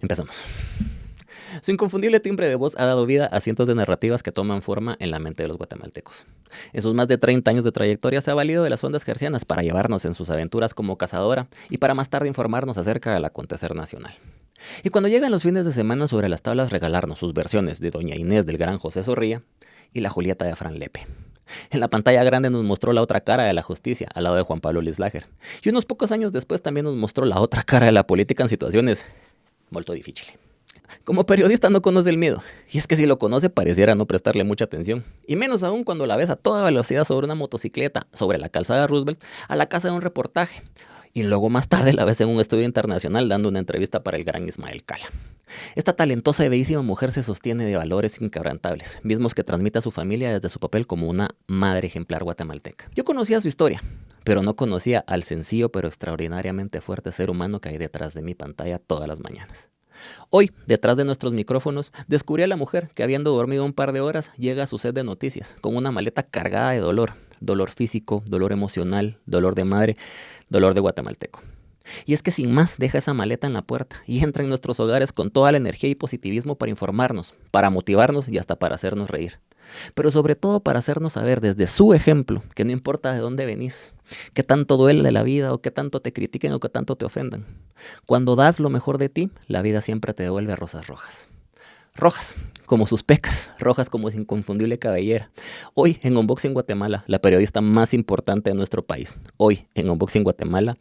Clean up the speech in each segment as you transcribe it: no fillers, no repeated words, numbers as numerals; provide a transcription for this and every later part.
Empezamos. Su inconfundible timbre de voz ha dado vida a cientos de narrativas que toman forma en la mente de los guatemaltecos. En sus más de 30 años de trayectoria se ha valido de las ondas hercianas para llevarnos en sus aventuras como cazadora y para más tarde informarnos acerca del acontecer nacional. Y cuando llegan los fines de semana sobre las tablas regalarnos sus versiones de Doña Inés del gran José Zorrilla y la Julieta de Fran Lepe. En la pantalla grande nos mostró la otra cara de la justicia, al lado de Juan Pablo Lislager. Y unos pocos años después también nos mostró la otra cara de la política en situaciones muy difíciles. Como periodista no conoce el miedo, y es que si lo conoce pareciera no prestarle mucha atención, y menos aún cuando la ves a toda velocidad sobre una motocicleta, sobre la calzada Roosevelt, a la casa de un reportaje, y luego más tarde la ves en un estudio internacional dando una entrevista para el gran Ismael Cala. Esta talentosa y bellísima mujer se sostiene de valores inquebrantables, mismos que transmite a su familia desde su papel como una madre ejemplar guatemalteca. Yo conocía su historia, pero no conocía al sencillo pero extraordinariamente fuerte ser humano que hay detrás de mi pantalla todas las mañanas. Hoy, detrás de nuestros micrófonos, descubrí a la mujer que, habiendo dormido un par de horas, llega a su set de noticias con una maleta cargada de dolor. Dolor físico, dolor emocional, dolor de madre, dolor de guatemalteco. Y es que sin más deja esa maleta en la puerta y entra en nuestros hogares con toda la energía y positivismo para informarnos, para motivarnos y hasta para hacernos reír. Pero sobre todo para hacernos saber desde su ejemplo que no importa de dónde venís, qué tanto duele la vida o qué tanto te critiquen o qué tanto te ofendan. Cuando das lo mejor de ti, la vida siempre te devuelve rosas rojas. Rojas, como sus pecas, rojas como su inconfundible cabellera. Hoy en Unboxing Guatemala, la periodista más importante de nuestro país. Hoy en Unboxing Guatemala,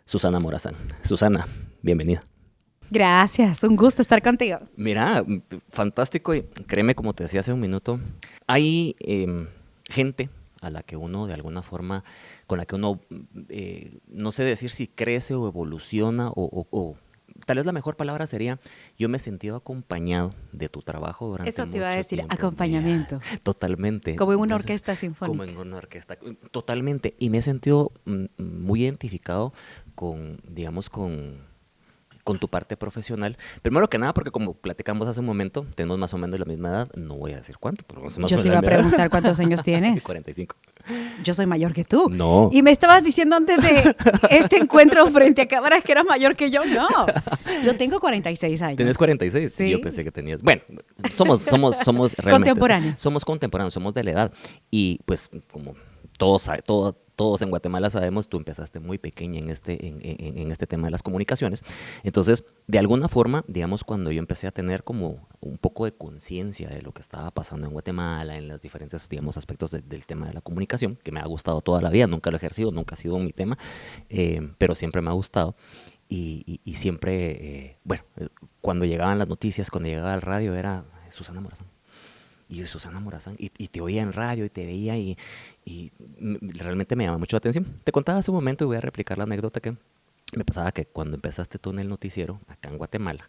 Susana Morazán. Susana, bienvenida. Gracias, un gusto estar contigo. Mira, fantástico y créeme, como te decía hace un minuto, hay gente a la que uno de alguna forma, con la que uno, no sé decir si crece o evoluciona o tal vez la mejor palabra sería, yo me he sentido acompañado de tu trabajo durante mucho tiempo. Eso te iba a decir, acompañamiento. Totalmente. Como en una orquesta sinfónica. Como en una orquesta, totalmente. Y me he sentido muy identificado con, digamos, con tu parte profesional. Primero que nada, porque como platicamos hace un momento, tenemos más o menos la misma edad. No voy a decir cuánto, pero más o menos yo te iba a preguntar cuántos años tienes. 45. Yo soy mayor que tú. No. Y me estabas diciendo antes de este encuentro frente a cámaras que eras mayor que yo. No, yo tengo 46 años. ¿Tienes 46? Sí. Yo pensé que tenías... Bueno, somos realmente... Contemporáneos. Somos contemporáneos, somos de la edad. Y pues como todos en Guatemala sabemos, tú empezaste muy pequeña en este tema de las comunicaciones. Entonces, de alguna forma, digamos, cuando yo empecé a tener como un poco de conciencia de lo que estaba pasando en Guatemala, en los diferentes, digamos, aspectos del tema de la comunicación, que me ha gustado toda la vida, nunca lo he ejercido, nunca ha sido mi tema, pero siempre me ha gustado. Y siempre, cuando llegaban las noticias, cuando llegaba al radio, era Susana Morazán. Y yo, Susana Morazán, y te oía en radio y te veía y realmente me llama mucho la atención. Te contaba hace un momento y voy a replicar la anécdota que me pasaba que cuando empezaste tú en el noticiero acá en Guatemala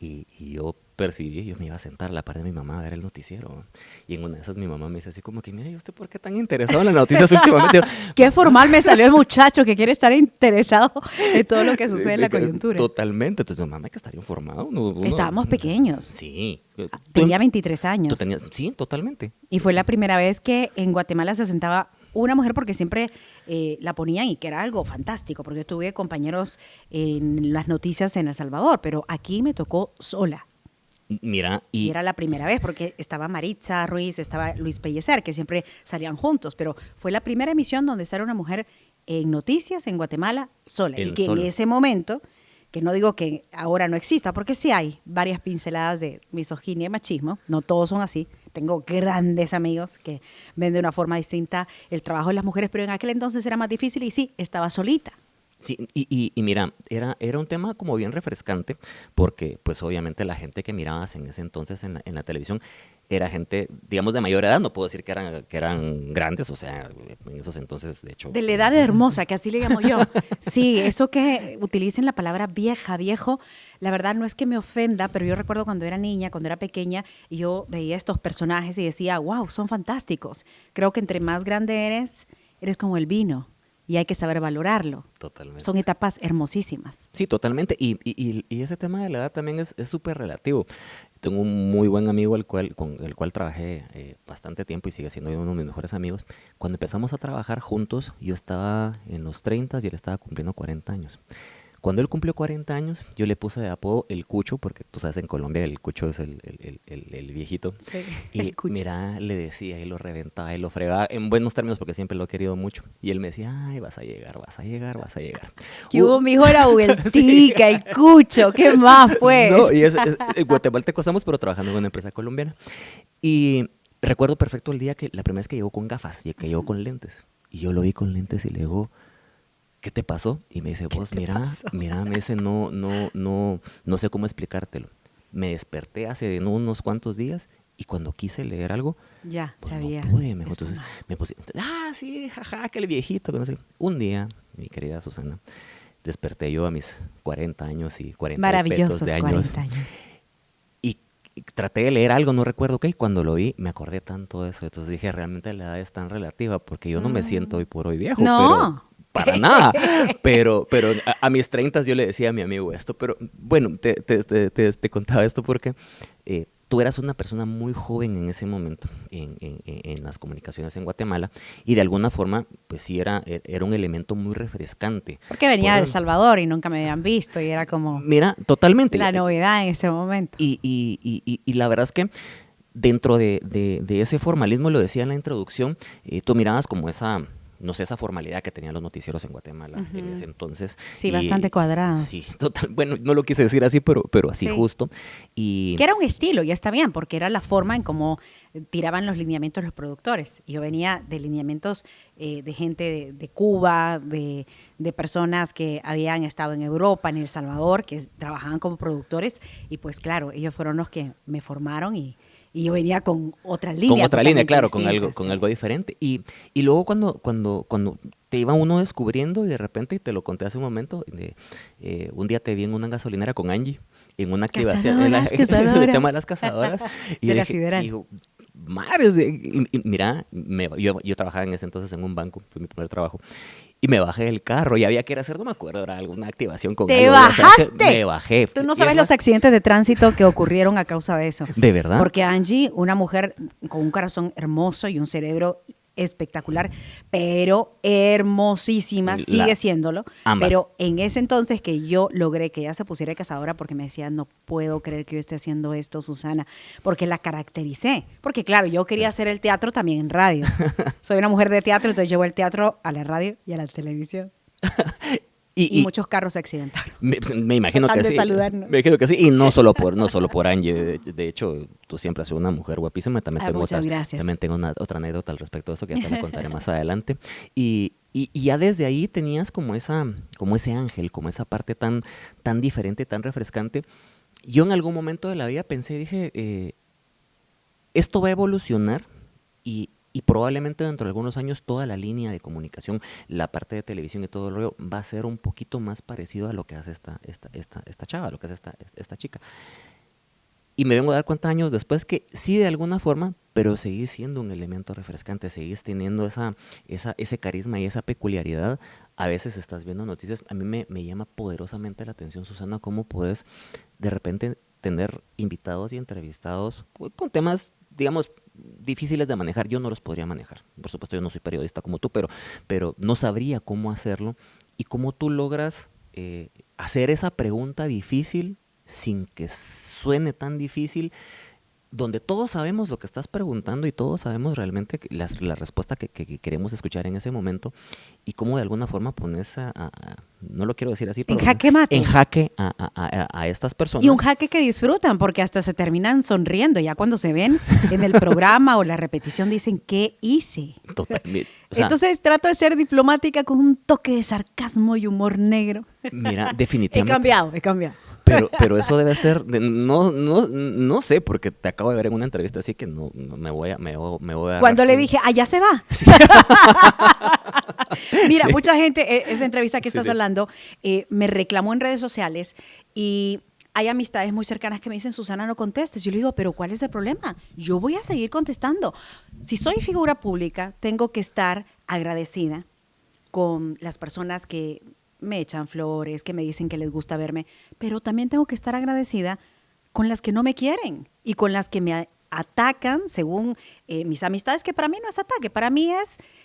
y yo percibí, yo me iba a sentar a la par de mi mamá a ver el noticiero y en una de esas mi mamá me dice así como que, mire, ¿y usted por qué tan interesado en las noticias últimamente? Qué formal me salió el muchacho que quiere estar interesado en todo lo que sucede en la coyuntura. Totalmente. Entonces, mamá, hay que estar informado. Estábamos pequeños. Sí. Tenía 23 años. Sí, totalmente. Y fue la primera vez que en Guatemala se sentaba una mujer, porque siempre la ponían y que era algo fantástico, porque yo tuve compañeros en las noticias en El Salvador, pero aquí me tocó sola. Mira, y era la primera vez, porque estaba Maritza Ruiz, estaba Luis Pellecer, que siempre salían juntos, pero fue la primera emisión donde sale una mujer en noticias en Guatemala sola. Y que en ese momento, que no digo que ahora no exista, porque sí hay varias pinceladas de misoginia y machismo, no todos son así. Tengo grandes amigos que ven de una forma distinta el trabajo de las mujeres, pero en aquel entonces era más difícil y sí, estaba solita. Sí, y mira, era un tema como bien refrescante porque pues obviamente la gente que mirabas en ese entonces en la televisión era gente, digamos, de mayor edad, no puedo decir que eran grandes, o sea, en esos entonces, de hecho. De la edad hermosa, que así le llamo yo. Sí, eso que utilicen la palabra vieja, viejo, la verdad no es que me ofenda, pero yo recuerdo cuando era niña, cuando era pequeña, y yo veía estos personajes y decía, wow, son fantásticos. Creo que entre más grande eres como el vino. Y hay que saber valorarlo. Totalmente. Son etapas hermosísimas. Sí, totalmente. Y ese tema de la edad también es súper relativo. Tengo un muy buen amigo con el cual trabajé bastante tiempo y sigue siendo uno de mis mejores amigos. Cuando empezamos a trabajar juntos, yo estaba en los 30 y él estaba cumpliendo 40 años. Cuando él cumplió 40 años, yo le puse de apodo el Cucho, porque tú sabes, en Colombia el Cucho es el viejito. Sí, y el Cucho. mira, le decía, y lo reventaba, y lo fregaba, en buenos términos, porque siempre lo he querido mucho. Y él me decía, ay, vas a llegar, vas a llegar, vas a llegar. ¿Qué hubo, mijo? Era vueltica, el Cucho, ¿qué más, pues? No, y en guatemalteco estamos, pero trabajando en una empresa colombiana. Y recuerdo perfecto el día la primera vez que llegó con gafas, y que llegó con lentes. Y yo lo vi con lentes y le digo, ¿qué te pasó? Y me dice, vos, mira, me dice, no sé cómo explicártelo. Me desperté hace unos cuantos días y cuando quise leer algo, ya pues sabía. no pude. Entonces me puse, sí, jaja, que el viejito, que no sé. Un día, mi querida Susana, desperté yo a mis 40 años y 40 maravillosos de años. 40 años. Y traté de leer algo, no recuerdo qué, y cuando lo vi me acordé tanto de eso. Entonces dije, realmente la edad es tan relativa, porque yo no me siento hoy por hoy viejo, no. pero para nada. Pero a mis 30 yo le decía a mi amigo esto. Pero bueno, te contaba esto porque tú eras una persona muy joven en ese momento en las comunicaciones en Guatemala y de alguna forma, pues sí, era un elemento muy refrescante. Porque venía de El Salvador y nunca me habían visto y era como... Mira, totalmente. La novedad en ese momento. Y la verdad es que dentro de ese formalismo, lo decía en la introducción, tú mirabas como esa... no sé, esa formalidad que tenían los noticieros en Guatemala en ese entonces. Sí, bastante cuadrados. Sí, total. Bueno, no lo quise decir así, pero así sí. Justo. Y que era un estilo, ya está bien, porque era la forma en cómo tiraban los lineamientos los productores. Yo venía de lineamientos de gente de Cuba, de personas que habían estado en Europa, en El Salvador, que trabajaban como productores, y pues claro, ellos fueron los que me formaron y yo venía con otra línea. Con otra línea, claro, con algo diferente. Y luego cuando te iba uno descubriendo y de repente, te lo conté hace un momento, un día te vi en una gasolinera con Angie, en una activación, en el tema de las cazadoras. Y de la sideral. Y madres, mira, yo trabajaba en ese entonces en un banco, fue mi primer trabajo. Y me bajé del carro y había que ir a hacer, no me acuerdo, era alguna activación con ¿Te algo. bajaste? Me bajé. Tú no sabes los accidentes de tránsito que ocurrieron a causa de eso. ¿De verdad? Porque Angie, una mujer con un corazón hermoso y un cerebro espectacular, pero hermosísima, sigue siéndolo. Ambas. Pero en ese entonces que yo logré que ella se pusiera de cazadora, porque me decía, no puedo creer que yo esté haciendo esto, Susana, porque la caractericé. Porque claro, yo quería hacer el teatro también en radio. Soy una mujer de teatro, entonces llevo el teatro a la radio y a la televisión. Y muchos carros se accidentaron. Me imagino que sí. Saludarnos. Me imagino que sí. Y no solo por Angie. De hecho, tú siempre has sido una mujer guapísima. También tengo otra anécdota al respecto de eso que ya te la contaré más adelante. Y ya desde ahí tenías como ese ángel, como esa parte tan diferente, tan refrescante. Yo en algún momento de la vida pensé, dije, esto va a evolucionar y probablemente dentro de algunos años toda la línea de comunicación, la parte de televisión y todo el rollo va a ser un poquito más parecido a lo que hace esta chava, a lo que hace esta chica. Y me vengo a dar cuenta años después que sí, de alguna forma, pero seguís siendo un elemento refrescante, seguís teniendo ese carisma y esa peculiaridad. A veces estás viendo noticias, a mí me llama poderosamente la atención, Susana, cómo puedes de repente tener invitados y entrevistados con temas, digamos, difíciles de manejar. Yo no los podría manejar. Por supuesto, yo no soy periodista como tú, pero no sabría cómo hacerlo. Y cómo tú logras hacer esa pregunta difícil sin que suene tan difícil, donde todos sabemos lo que estás preguntando y todos sabemos realmente la respuesta que queremos escuchar en ese momento, y cómo de alguna forma pones no lo quiero decir así, pero en jaque mate. En jaque a estas personas. Y un jaque que disfrutan, porque hasta se terminan sonriendo. Ya cuando se ven en el programa o la repetición dicen, ¿qué hice? Totalmente. O sea, entonces trato de ser diplomática con un toque de sarcasmo y humor negro. Mira, definitivamente. He cambiado. Pero eso debe ser, no sé, porque te acabo de ver en una entrevista así que no me voy a cuando le dije, allá se va. Sí. Mira, sí. Mucha gente, esa entrevista que estás hablando, me reclamó en redes sociales y hay amistades muy cercanas que me dicen, Susana, no contestes. Yo le digo, pero ¿cuál es el problema? Yo voy a seguir contestando. Si soy figura pública, tengo que estar agradecida con las personas que me echan flores, que me dicen que les gusta verme, pero también tengo que estar agradecida con las que no me quieren y con las que me atacan según mis amistades, que para mí no es ataque, para mí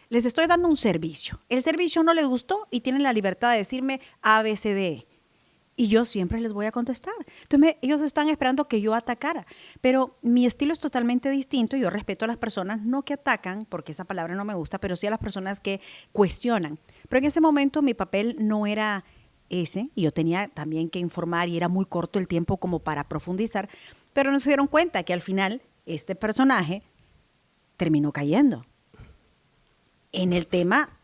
les estoy dando un servicio. El servicio no les gustó y tienen la libertad de decirme A, B, C, D. Y yo siempre les voy a contestar. Entonces ellos están esperando que yo atacara. Pero mi estilo es totalmente distinto. Yo respeto a las personas, no que atacan, porque esa palabra no me gusta, pero sí a las personas que cuestionan. Pero en ese momento mi papel no era ese. Y yo tenía también que informar y era muy corto el tiempo como para profundizar. Pero no se dieron cuenta que al final este personaje terminó cayendo en el tema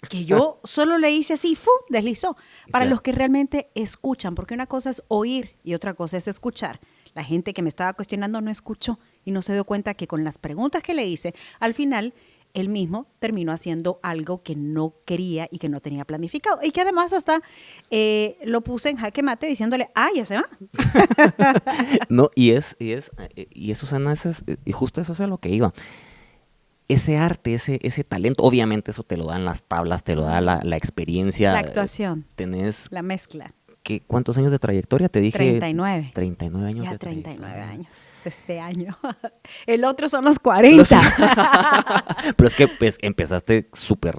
que yo solo le hice así, ¡fu! Deslizó. Para los que realmente escuchan, porque una cosa es oír y otra cosa es escuchar. La gente que me estaba cuestionando no escuchó y no se dio cuenta que con las preguntas que le hice, al final él mismo terminó haciendo algo que no quería y que no tenía planificado. Y que además hasta lo puse en jaque mate diciéndole, ya se va. No, y Susana, y justo eso es a lo que iba. Ese arte, ese talento, obviamente eso te lo dan las tablas, te lo da la experiencia. La actuación. Tenés... La mezcla. ¿Cuántos años de trayectoria? Te dije... 39. 39 años ya de 39 años este año. El otro son los 40. Pero es que pues, empezaste súper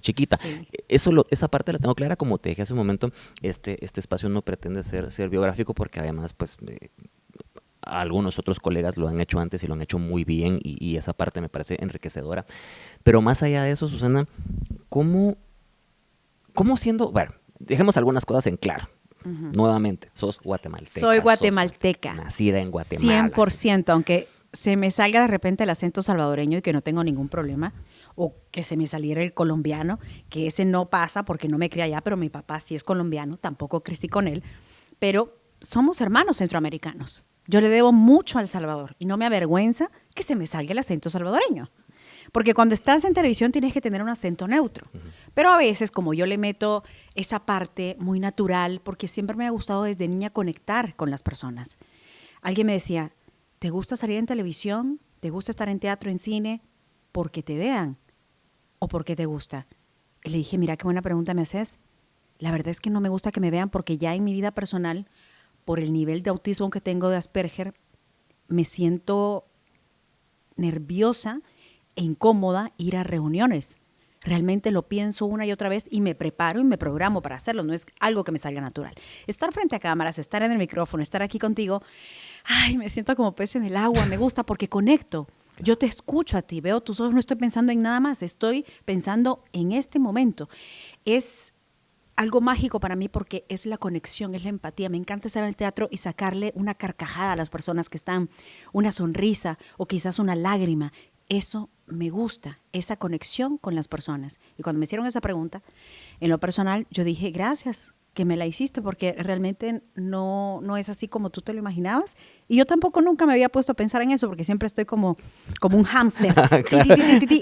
chiquita. Sí. Esa parte la tengo clara, como te dije hace un momento, este espacio no pretende ser biográfico porque además pues... algunos otros colegas lo han hecho antes y lo han hecho muy bien y esa parte me parece enriquecedora. Pero más allá de eso, Susana, ¿cómo siendo... Bueno, dejemos algunas cosas en claro. Uh-huh. Nuevamente, sos guatemalteca. Soy guatemalteca. Nacida en Guatemala. 100%, aunque se me salga de repente el acento salvadoreño y que no tengo ningún problema, o que se me saliera el colombiano, que ese no pasa porque no me crié allá, pero mi papá sí es colombiano, tampoco crecí con él, pero somos hermanos centroamericanos. Yo le debo mucho a El Salvador y no me avergüenza que se me salga el acento salvadoreño. Porque cuando estás en televisión tienes que tener un acento neutro. Uh-huh. Pero a veces, como yo le meto esa parte muy natural, porque siempre me ha gustado desde niña conectar con las personas. Alguien me decía, ¿te gusta salir en televisión? ¿Te gusta estar en teatro, en cine? ¿Porque te vean? ¿O porque te gusta? Y le dije, mira qué buena pregunta me haces. La verdad es que no me gusta que me vean porque ya en mi vida personal, por el nivel de autismo que tengo de Asperger, me siento nerviosa e incómoda ir a reuniones. Realmente lo pienso una y otra vez y me preparo y me programo para hacerlo. No es algo que me salga natural. Estar frente a cámaras, estar en el micrófono, estar aquí contigo, me siento como pez en el agua. Me gusta porque conecto. Yo te escucho a ti, veo tus ojos, no estoy pensando en nada más. Estoy pensando en este momento. Es algo mágico para mí porque es la conexión, es la empatía. Me encanta estar en el teatro y sacarle una carcajada a las personas que están, una sonrisa o quizás una lágrima. Eso me gusta, esa conexión con las personas. Y cuando me hicieron esa pregunta, en lo personal, yo dije, gracias que me la hiciste, porque realmente no es así como tú te lo imaginabas. Y yo tampoco nunca me había puesto a pensar en eso, porque siempre estoy como un hámster, claro.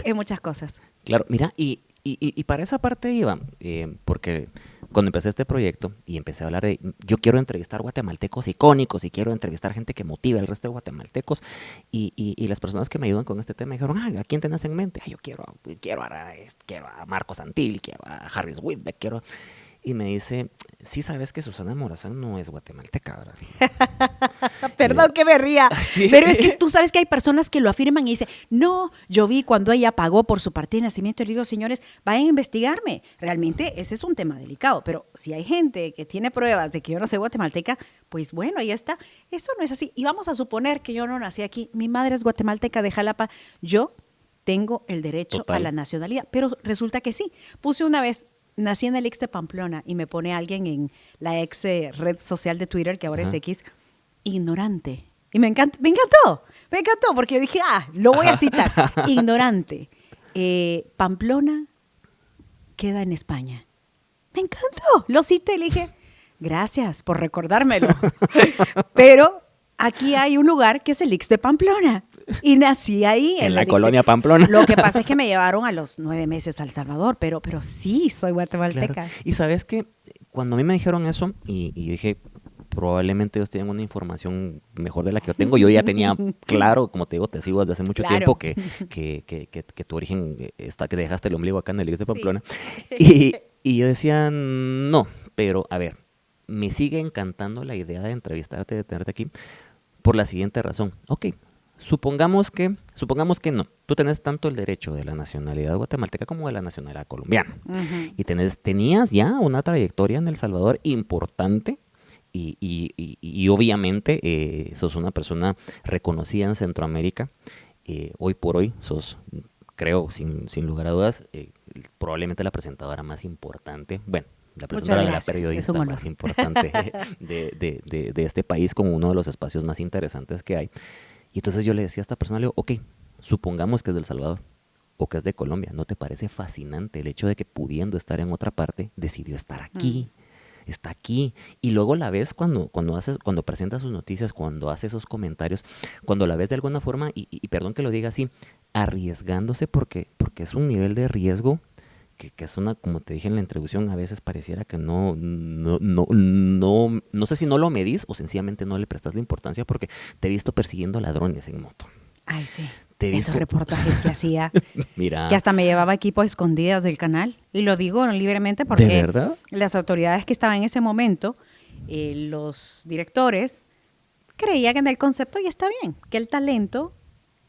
En muchas cosas. Claro, mira, y para esa parte iba, porque cuando empecé este proyecto y empecé a hablar de, yo quiero entrevistar guatemaltecos icónicos y quiero entrevistar gente que motive al resto de guatemaltecos y las personas que me ayudan con este tema dijeron, ¿a quién tenés en mente? Yo quiero a Marcos Antil, quiero a Harris Whitbeck, y me dice, sí sabes que Susana Morazán no es guatemalteca, ¿verdad? Perdón que me ría, ¿sí? Pero es que tú sabes que hay personas que lo afirman y dicen, no, yo vi cuando ella pagó por su partida de nacimiento. Y le digo, señores, vayan a investigarme. Realmente ese es un tema delicado, pero si hay gente que tiene pruebas de que yo no soy guatemalteca, pues bueno, ahí está. Eso no es así. Y vamos a suponer que yo no nací aquí. Mi madre es guatemalteca de Jalapa. Yo tengo el derecho a la nacionalidad, pero resulta que sí. Puse una vez, nací en el Ix de Pamplona y me pone alguien en la ex red social de Twitter, que ahora es X, ignorante. Y me encantó porque yo dije, lo voy a citar. Ignorante. Pamplona queda en España. Me encantó. Lo cité y le dije, gracias por recordármelo. Pero aquí hay un lugar que es el Ix de Pamplona. Y nací ahí. En la colonia Pamplona. Lo que pasa es que me llevaron a los 9 meses a El Salvador, pero sí, soy guatemalteca. Claro. Y sabes que cuando a mí me dijeron eso, y dije, probablemente ellos tienen una información mejor de la que yo tengo. Yo ya tenía claro, como te digo, te sigo desde hace mucho tiempo, que tu origen está, que dejaste el ombligo acá en el Ix de Pamplona. Sí. Y yo decía, no, pero a ver, me sigue encantando la idea de entrevistarte, de tenerte aquí, por la siguiente razón. Ok, supongamos que no. Tú tenés tanto el derecho de la nacionalidad guatemalteca como de la nacionalidad colombiana. Uh-huh. Y tenías ya una trayectoria en El Salvador importante y obviamente sos una persona reconocida en Centroamérica. Hoy por hoy sos, creo, sin lugar a dudas, probablemente la presentadora más importante, bueno, la presentadora de la periodista más importante de este país, como uno de los espacios más interesantes que hay. Y entonces yo le decía a esta persona, le digo, ok, supongamos que es de El Salvador o que es de Colombia, ¿no te parece fascinante el hecho de que pudiendo estar en otra parte, decidió estar aquí? Está aquí, y luego la ves cuando presenta sus noticias, cuando hace esos comentarios, cuando la ves de alguna forma, y perdón que lo diga así, arriesgándose porque es un nivel de riesgo que es una, como te dije en la introducción, a veces pareciera que no sé si no lo medís o sencillamente no le prestas la importancia, porque te he visto persiguiendo ladrones en moto. Ay, sí. Esos reportajes que hacía, Mira, que hasta me llevaba equipo a escondidas del canal, y lo digo libremente porque ¿de verdad? Las autoridades que estaban en ese momento, los directores, creían en el concepto y está bien, que el talento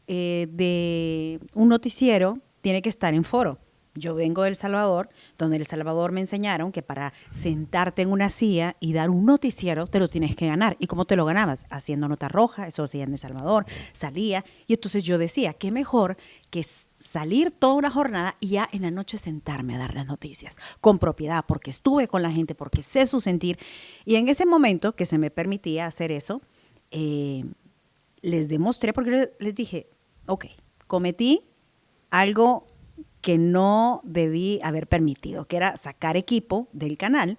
de un noticiero tiene que estar en foro. Yo vengo de El Salvador, donde en El Salvador me enseñaron que para sentarte en una silla y dar un noticiero, te lo tienes que ganar. ¿Y cómo te lo ganabas? Haciendo nota roja, eso hacía en El Salvador, salía. Y entonces yo decía, qué mejor que salir toda una jornada y ya en la noche sentarme a dar las noticias, con propiedad, porque estuve con la gente, porque sé su sentir. Y en ese momento que se me permitía hacer eso, les demostré, porque les dije, ok, cometí algo que no debí haber permitido, que era sacar equipo del canal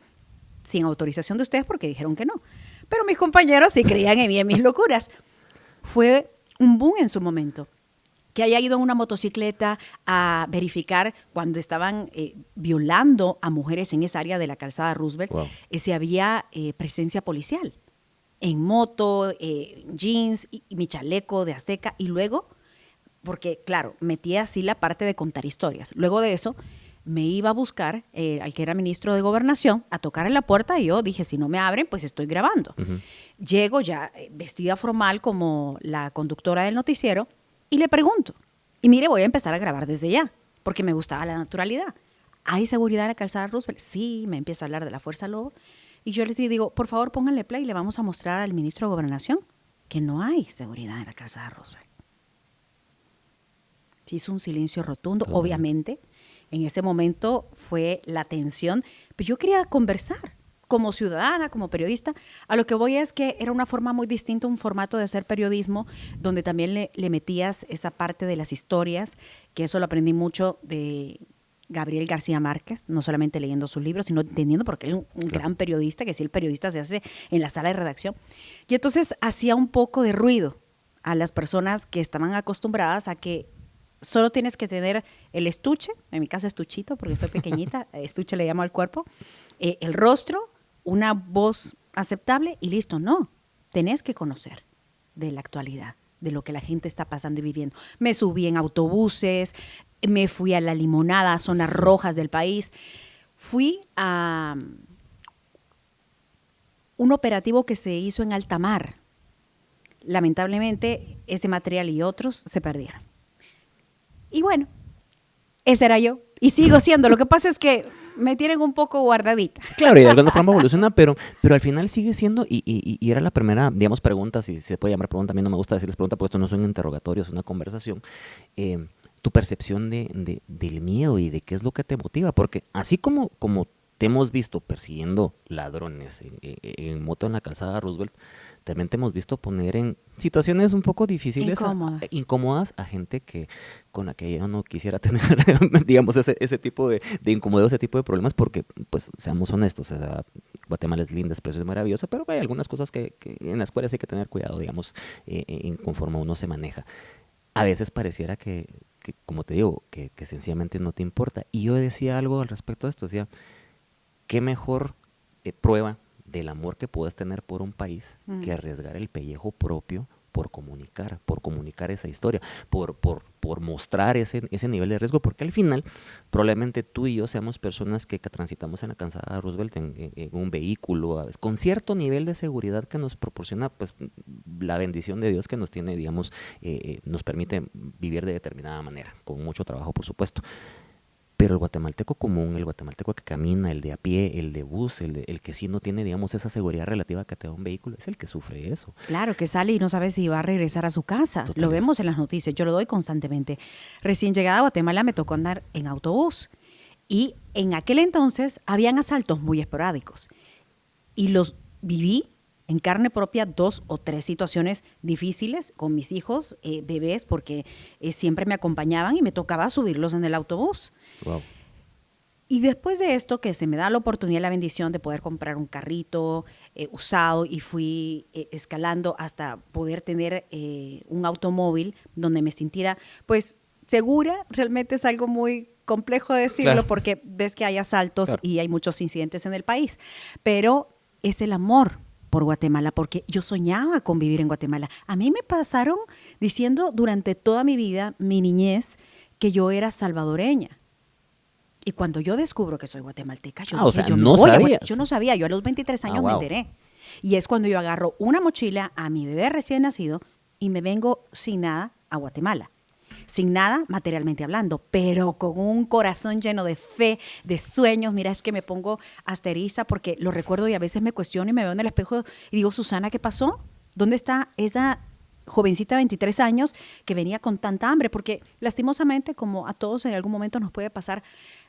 sin autorización de ustedes porque dijeron que no. Pero mis compañeros sí creían en mí, en mis locuras. Fue un boom en su momento. Que haya ido en una motocicleta a verificar cuando estaban violando a mujeres en esa área de la calzada Roosevelt, wow, si había presencia policial. En moto, jeans y mi chaleco de Azteca, y luego... porque, claro, metía así la parte de contar historias. Luego de eso, me iba a buscar al que era ministro de Gobernación a tocar en la puerta y yo dije, si no me abren, pues estoy grabando. Uh-huh. Llego ya vestida formal como la conductora del noticiero y le pregunto, y mire, voy a empezar a grabar desde ya, porque me gustaba la naturalidad. ¿Hay seguridad en la calzada Roosevelt? Sí, me empieza a hablar de la Fuerza Lobo. Y yo les digo, por favor, pónganle play y le vamos a mostrar al ministro de Gobernación que no hay seguridad en la calzada Roosevelt. Se hizo un silencio rotundo, obviamente. En ese momento fue la tensión, pero yo quería conversar como ciudadana, como periodista. A lo que voy es que era una forma muy distinta, un formato de hacer periodismo, donde también le metías esa parte de las historias, que eso lo aprendí mucho de Gabriel García Márquez, no solamente leyendo sus libros, sino entendiendo porque él es un gran periodista, que sí, el periodista se hace en la sala de redacción. Y entonces hacía un poco de ruido a las personas que estaban acostumbradas a que solo tienes que tener el estuche, en mi caso estuchito porque soy pequeñita, estuche le llamo al cuerpo, el rostro, una voz aceptable y listo. No, tenés que conocer de la actualidad, de lo que la gente está pasando y viviendo. Me subí en autobuses, me fui a La Limonada, zonas rojas del país. Fui a un operativo que se hizo en alta mar. Lamentablemente, ese material y otros se perdieron. Y bueno, ese era yo. Y sigo siendo. Lo que pasa es que me tienen un poco guardadita. Claro, y de alguna forma evoluciona, pero al final sigue siendo, y era la primera, digamos, pregunta, si se puede llamar pregunta, a mí no me gusta decirles pregunta, porque esto no es un interrogatorio, es una conversación. Tu percepción del miedo y de qué es lo que te motiva, porque así como te hemos visto persiguiendo ladrones en moto en la calzada Roosevelt, también te hemos visto poner en situaciones un poco difíciles, incómodas a gente con la que yo no quisiera tener, digamos, ese tipo de incomodidad, ese tipo de problemas, porque, pues, seamos honestos, o sea, Guatemala es linda, es preciosa, es maravillosa, pero hay algunas cosas que en las cuales hay que tener cuidado, digamos, conforme uno se maneja. A veces pareciera que como te digo, que sencillamente no te importa. Y yo decía algo al respecto de esto, decía, ¿qué mejor prueba del amor que puedes tener por un país que arriesgar el pellejo propio por comunicar esa historia, por mostrar ese nivel de riesgo, porque al final probablemente tú y yo seamos personas que transitamos en la calzada Roosevelt en un vehículo, a veces, con cierto nivel de seguridad que nos proporciona pues la bendición de Dios que nos tiene, digamos, nos permite vivir de determinada manera, con mucho trabajo, por supuesto. Pero el guatemalteco común, el guatemalteco que camina, el de a pie, el de bus, el que sí no tiene, digamos, esa seguridad relativa que te da un vehículo, es el que sufre eso. Claro, que sale y no sabe si va a regresar a su casa. Totalmente. Lo vemos en las noticias, yo lo doy constantemente. Recién llegada a Guatemala me tocó andar en autobús y en aquel entonces habían asaltos muy esporádicos y los viví en carne propia 2 o 3 situaciones difíciles con mis hijos, bebés, porque siempre me acompañaban y me tocaba subirlos en el autobús. Wow. Y después de esto, que se me da la oportunidad, la bendición de poder comprar un carrito usado y fui escalando hasta poder tener un automóvil donde me sintiera, pues, segura. Realmente es algo muy complejo de decirlo, claro, porque ves que hay asaltos, claro, y hay muchos incidentes en el país. Pero es el amor por Guatemala, porque yo soñaba con vivir en Guatemala. A mí me pasaron diciendo durante toda mi vida, mi niñez, que yo era salvadoreña. Y cuando yo descubro que soy guatemalteca, yo dije, yo no sabía. Yo no sabía, yo a los 23 años me enteré. Y es cuando yo agarro una mochila a mi bebé recién nacido y me vengo sin nada a Guatemala. Sin nada materialmente hablando, pero con un corazón lleno de fe, de sueños. Mira, es que me pongo hasta eriza porque lo recuerdo y a veces me cuestiono y me veo en el espejo y digo, Susana, ¿qué pasó? ¿Dónde está esa jovencita de 23 años que venía con tanta hambre? Porque lastimosamente, como a todos en algún momento nos puede pasar,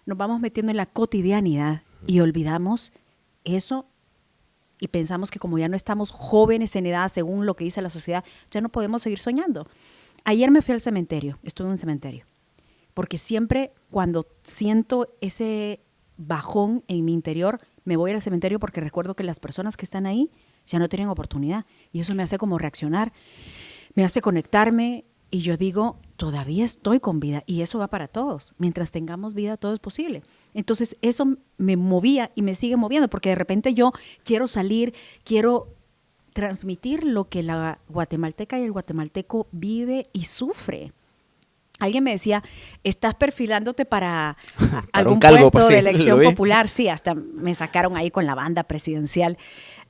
nos vamos metiendo en la cotidianidad y olvidamos eso y pensamos que como ya no estamos jóvenes en edad, según lo que dice la sociedad, ya no podemos seguir soñando. Ayer me fui al cementerio, estuve en un cementerio, porque siempre cuando siento ese bajón en mi interior, me voy al cementerio porque recuerdo que las personas que están ahí ya no tienen oportunidad y eso me hace como reaccionar, me hace conectarme y yo digo, todavía estoy con vida y eso va para todos. Mientras tengamos vida, todo es posible. Entonces eso me movía y me sigue moviendo porque de repente yo quiero salir, quiero transmitir lo que la guatemalteca y el guatemalteco vive y sufre. Alguien me decía, ¿estás perfilándote para algún puesto de elección popular? Sí, hasta me sacaron ahí con la banda presidencial.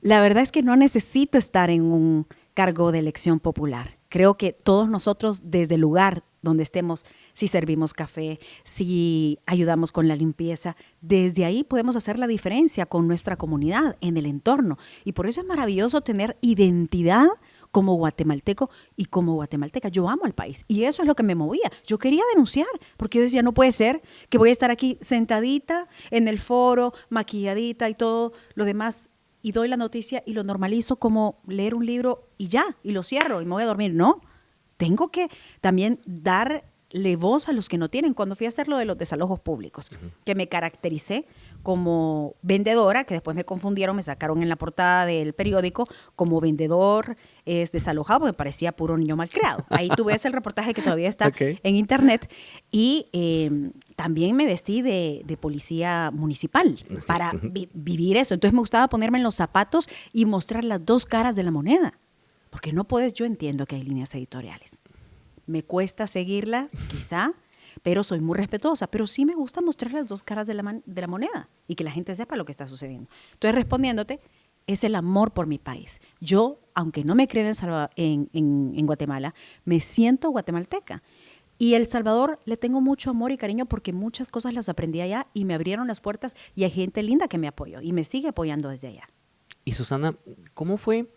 La verdad es que no necesito estar en un cargo de elección popular. Creo que todos nosotros, desde el lugar donde estemos, si servimos café, si ayudamos con la limpieza, desde ahí podemos hacer la diferencia con nuestra comunidad, en el entorno. Y por eso es maravilloso tener identidad como guatemalteco y como guatemalteca. Yo amo al país y eso es lo que me movía. Yo quería denunciar porque yo decía, no puede ser que voy a estar aquí sentadita en el foro, maquilladita y todo lo demás y doy la noticia y lo normalizo como leer un libro y ya, y lo cierro y me voy a dormir. No, tengo que también darle voz a los que no tienen. Cuando fui a hacer lo de los desalojos públicos, que me caractericé como vendedora, que después me confundieron, me sacaron en la portada del periódico como vendedor desalojado, me parecía puro niño malcriado. Ahí tú ves el reportaje que todavía está en internet. Y también me vestí de policía municipal para vivir eso. Entonces me gustaba ponerme en los zapatos y mostrar las dos caras de la moneda. Porque no puedes, yo entiendo que hay líneas editoriales. Me cuesta seguirlas, quizá, pero soy muy respetuosa. Pero sí me gusta mostrar las dos caras de la moneda y que la gente sepa lo que está sucediendo. Entonces, respondiéndote, es el amor por mi país. Yo, aunque no me creo en Guatemala, me siento guatemalteca. Y El Salvador le tengo mucho amor y cariño porque muchas cosas las aprendí allá y me abrieron las puertas y hay gente linda que me apoyó y me sigue apoyando desde allá. Y Susana, ¿cómo fue?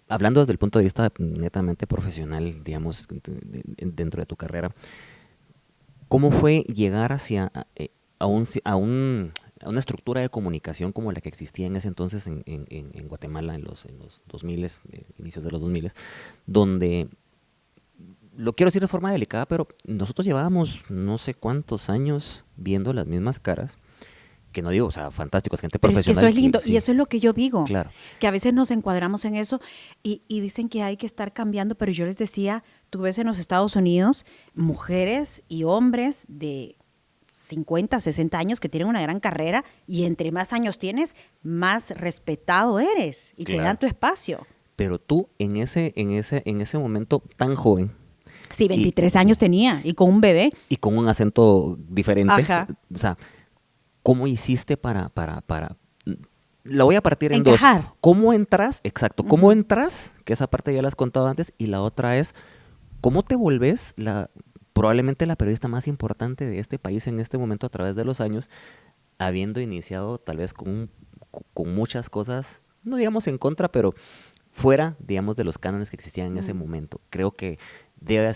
Hablando desde el punto de vista netamente profesional, digamos, dentro de tu carrera, ¿cómo fue llegar hacia a una estructura de comunicación como la que existía en ese entonces en Guatemala en los 2000, inicios de los 2000, donde, lo quiero decir de forma delicada, pero nosotros llevábamos no sé cuántos años viendo las mismas caras, que no digo, o sea, fantásticos, gente profesional. Pero es que eso es lindo, y eso es lo que yo digo, claro, que a veces nos encuadramos en eso y dicen que hay que estar cambiando, pero yo les decía, tú ves en los Estados Unidos mujeres y hombres de 50, 60 años que tienen una gran carrera y entre más años tienes, más respetado eres y claro, te dan tu espacio. Pero tú en ese momento tan joven. Sí, 23 años tenía y con un bebé. Y con un acento diferente. Ajá. O sea, ¿cómo hiciste para la voy a partir en encajar. dos. ¿Cómo entras? Exacto. ¿Cómo entras? Que esa parte ya la has contado antes. Y la otra es, ¿cómo te volvés probablemente la periodista más importante de este país en este momento a través de los años, habiendo iniciado tal vez con muchas cosas, no digamos en contra, pero fuera, digamos, de los cánones que existían en ese momento? Creo que debe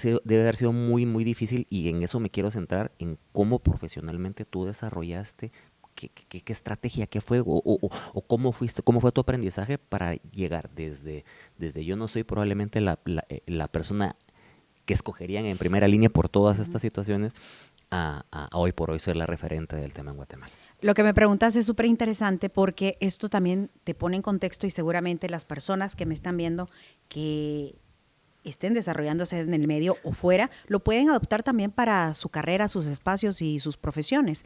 haber sido muy, muy difícil, y en eso me quiero centrar, en cómo profesionalmente tú desarrollaste. ¿Qué estrategia, qué fue o cómo fue tu aprendizaje para llegar desde yo no soy probablemente la persona que escogerían en primera línea por todas estas situaciones a hoy por hoy ser la referente del tema en Guatemala? Lo que me preguntas es súper interesante porque esto también te pone en contexto, y seguramente las personas que me están viendo que estén desarrollándose en el medio o fuera, lo pueden adoptar también para su carrera, sus espacios y sus profesiones.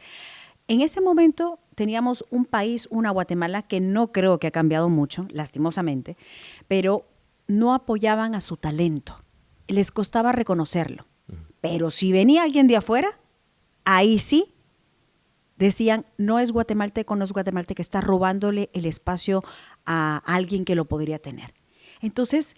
En ese momento teníamos un país, una Guatemala, que no creo que ha cambiado mucho, lastimosamente, pero no apoyaban a su talento. Les costaba reconocerlo. Pero si venía alguien de afuera, ahí sí decían, no es guatemalteco, está robándole el espacio a alguien que lo podría tener. Entonces,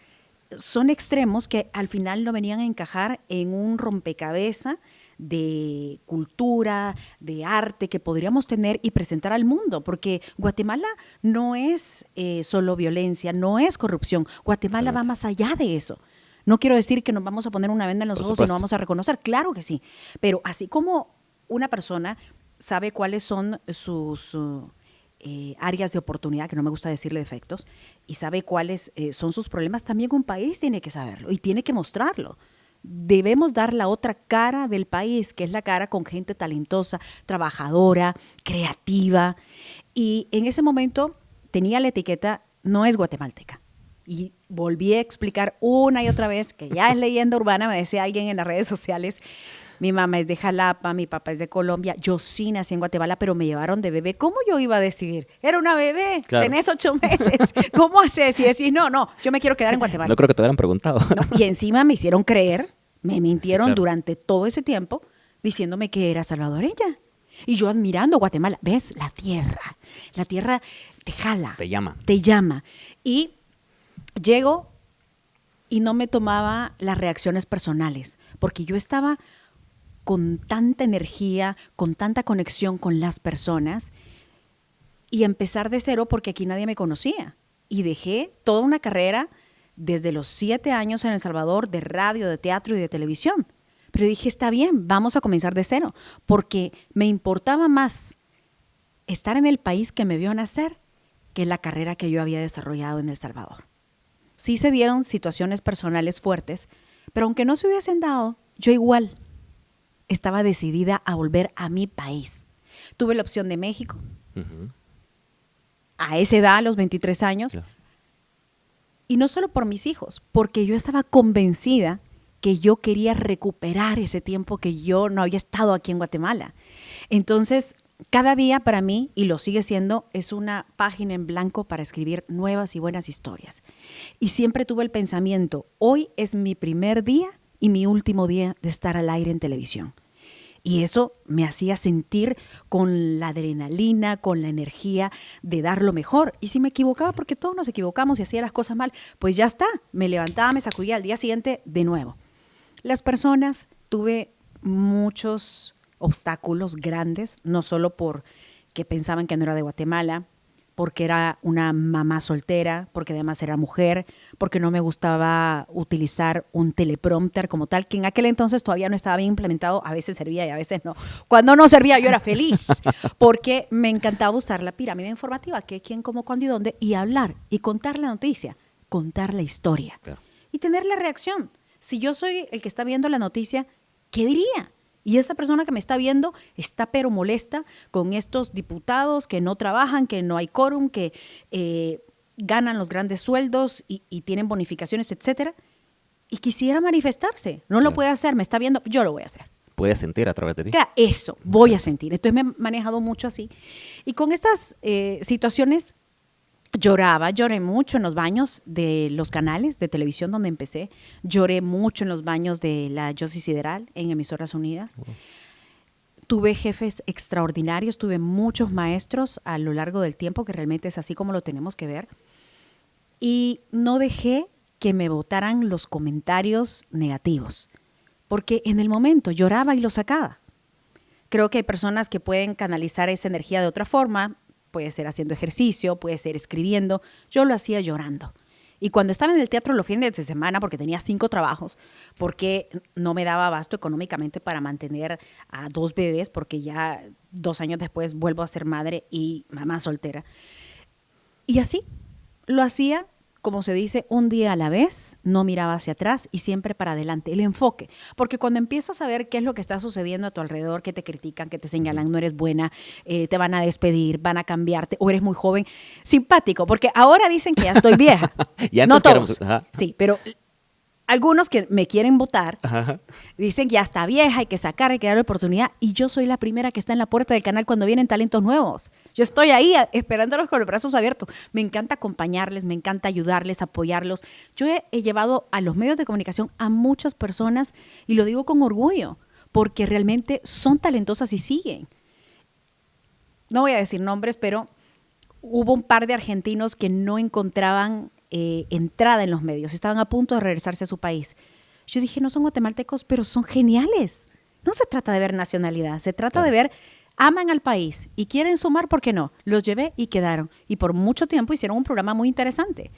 son extremos que al final no venían a encajar en un rompecabezas de cultura, de arte que podríamos tener y presentar al mundo, porque Guatemala no es solo violencia, no es corrupción. Guatemala va más allá de eso. No quiero decir que nos vamos a poner una venda en los ojos y no vamos a reconocer, claro que sí, pero así como una persona sabe cuáles son sus áreas de oportunidad, que no me gusta decirle defectos, y sabe cuáles son sus problemas, también un país tiene que saberlo y tiene que mostrarlo. Debemos dar la otra cara del país, que es la cara con gente talentosa, trabajadora, creativa. Y en ese momento tenía la etiqueta, no es guatemalteca. Y volví a explicar una y otra vez que ya es leyenda urbana, me decía alguien en las redes sociales. Mi mamá es de Jalapa, mi papá es de Colombia. Yo sí nací en Guatemala, pero me llevaron de bebé. ¿Cómo yo iba a decidir? Era una bebé, claro. Tenés 8 meses. ¿Cómo haces? Y decís, no, yo me quiero quedar en Guatemala. No creo que te hubieran preguntado. No, y encima me hicieron creer, me mintieron durante todo ese tiempo, diciéndome que era salvadoreña. Y yo admirando Guatemala. ¿Ves? La tierra te jala. Te llama. Y llego y no me tomaba las reacciones personales, porque yo estaba con tanta energía, con tanta conexión con las personas, y empezar de cero porque aquí nadie me conocía. Y dejé toda una carrera desde los 7 años en El Salvador de radio, de teatro y de televisión. Pero dije, está bien, vamos a comenzar de cero, porque me importaba más estar en el país que me vio nacer que la carrera que yo había desarrollado en El Salvador. Sí se dieron situaciones personales fuertes, pero aunque no se hubiesen dado, yo igual estaba decidida a volver a mi país. Tuve la opción de México, a esa edad, a los 23 años, claro. Y no solo por mis hijos, porque yo estaba convencida que yo quería recuperar ese tiempo que yo no había estado aquí en Guatemala. Entonces, cada día para mí, y lo sigue siendo, es una página en blanco para escribir nuevas y buenas historias. Y siempre tuve el pensamiento, hoy es mi primer día y mi último día de estar al aire en televisión. Y eso me hacía sentir con la adrenalina, con la energía de dar lo mejor. Y si me equivocaba, porque todos nos equivocamos y hacía las cosas mal, pues ya está, me levantaba, me sacudía al día siguiente de nuevo. Las personas, tuve muchos obstáculos grandes, no solo porque pensaban que no era de Guatemala, porque era una mamá soltera, porque además era mujer, porque no me gustaba utilizar un teleprompter como tal, que en aquel entonces todavía no estaba bien implementado, a veces servía y a veces no. Cuando no servía yo era feliz, porque me encantaba usar la pirámide informativa, qué, quién, cómo, cuándo y dónde, y hablar, y contar la noticia, contar la historia, claro. Y tener la reacción. Si yo soy el que está viendo la noticia, ¿qué diría? Y esa persona que me está viendo está pero molesta con estos diputados que no trabajan, que no hay quórum, que ganan los grandes sueldos y tienen bonificaciones, etcétera. Y quisiera manifestarse. No lo puede hacer, me está viendo, yo lo voy a hacer. Puedes sentir a través de ti. Claro, eso, voy a sentir. Entonces me he manejado mucho así. Y con estas situaciones Lloré mucho en los baños de los canales de televisión donde empecé. Lloré mucho en los baños de la Yossi Sideral en Emisoras Unidas. Tuve jefes extraordinarios, tuve muchos maestros a lo largo del tiempo, que realmente es así como lo tenemos que ver. Y no dejé que me botaran los comentarios negativos, porque en el momento lloraba y lo sacaba. Creo que hay personas que pueden canalizar esa energía de otra forma. Puede ser haciendo ejercicio, puede ser escribiendo. Yo lo hacía llorando. Y cuando estaba en el teatro los fines de semana, porque tenía 5 trabajos, porque no me daba abasto económicamente para mantener a 2 bebés, porque ya 2 años después vuelvo a ser madre y mamá soltera. Y así lo hacía, como se dice, un día a la vez, no miraba hacia atrás y siempre para adelante, el enfoque. Porque cuando empiezas a ver qué es lo que está sucediendo a tu alrededor, que te critican, que te señalan, no eres buena, te van a despedir, van a cambiarte, o eres muy joven, simpático, porque ahora dicen que ya estoy vieja. No todos, sí, pero algunos que me quieren votar dicen que ya está vieja, hay que sacar, hay que darle oportunidad, y yo soy la primera que está en la puerta del canal cuando vienen talentos nuevos. Yo estoy ahí esperándolos con los brazos abiertos. Me encanta acompañarles, me encanta ayudarles, apoyarlos. Yo he llevado a los medios de comunicación a muchas personas, y lo digo con orgullo, porque realmente son talentosas y siguen. No voy a decir nombres, pero hubo un par de argentinos que no encontraban entrada en los medios, estaban a punto de regresarse a su país. Yo dije, no son guatemaltecos, pero son geniales. No se trata de ver nacionalidad, se trata de ver, aman al país y quieren sumar, ¿por qué no? Los llevé y quedaron. Y por mucho tiempo hicieron un programa muy interesante.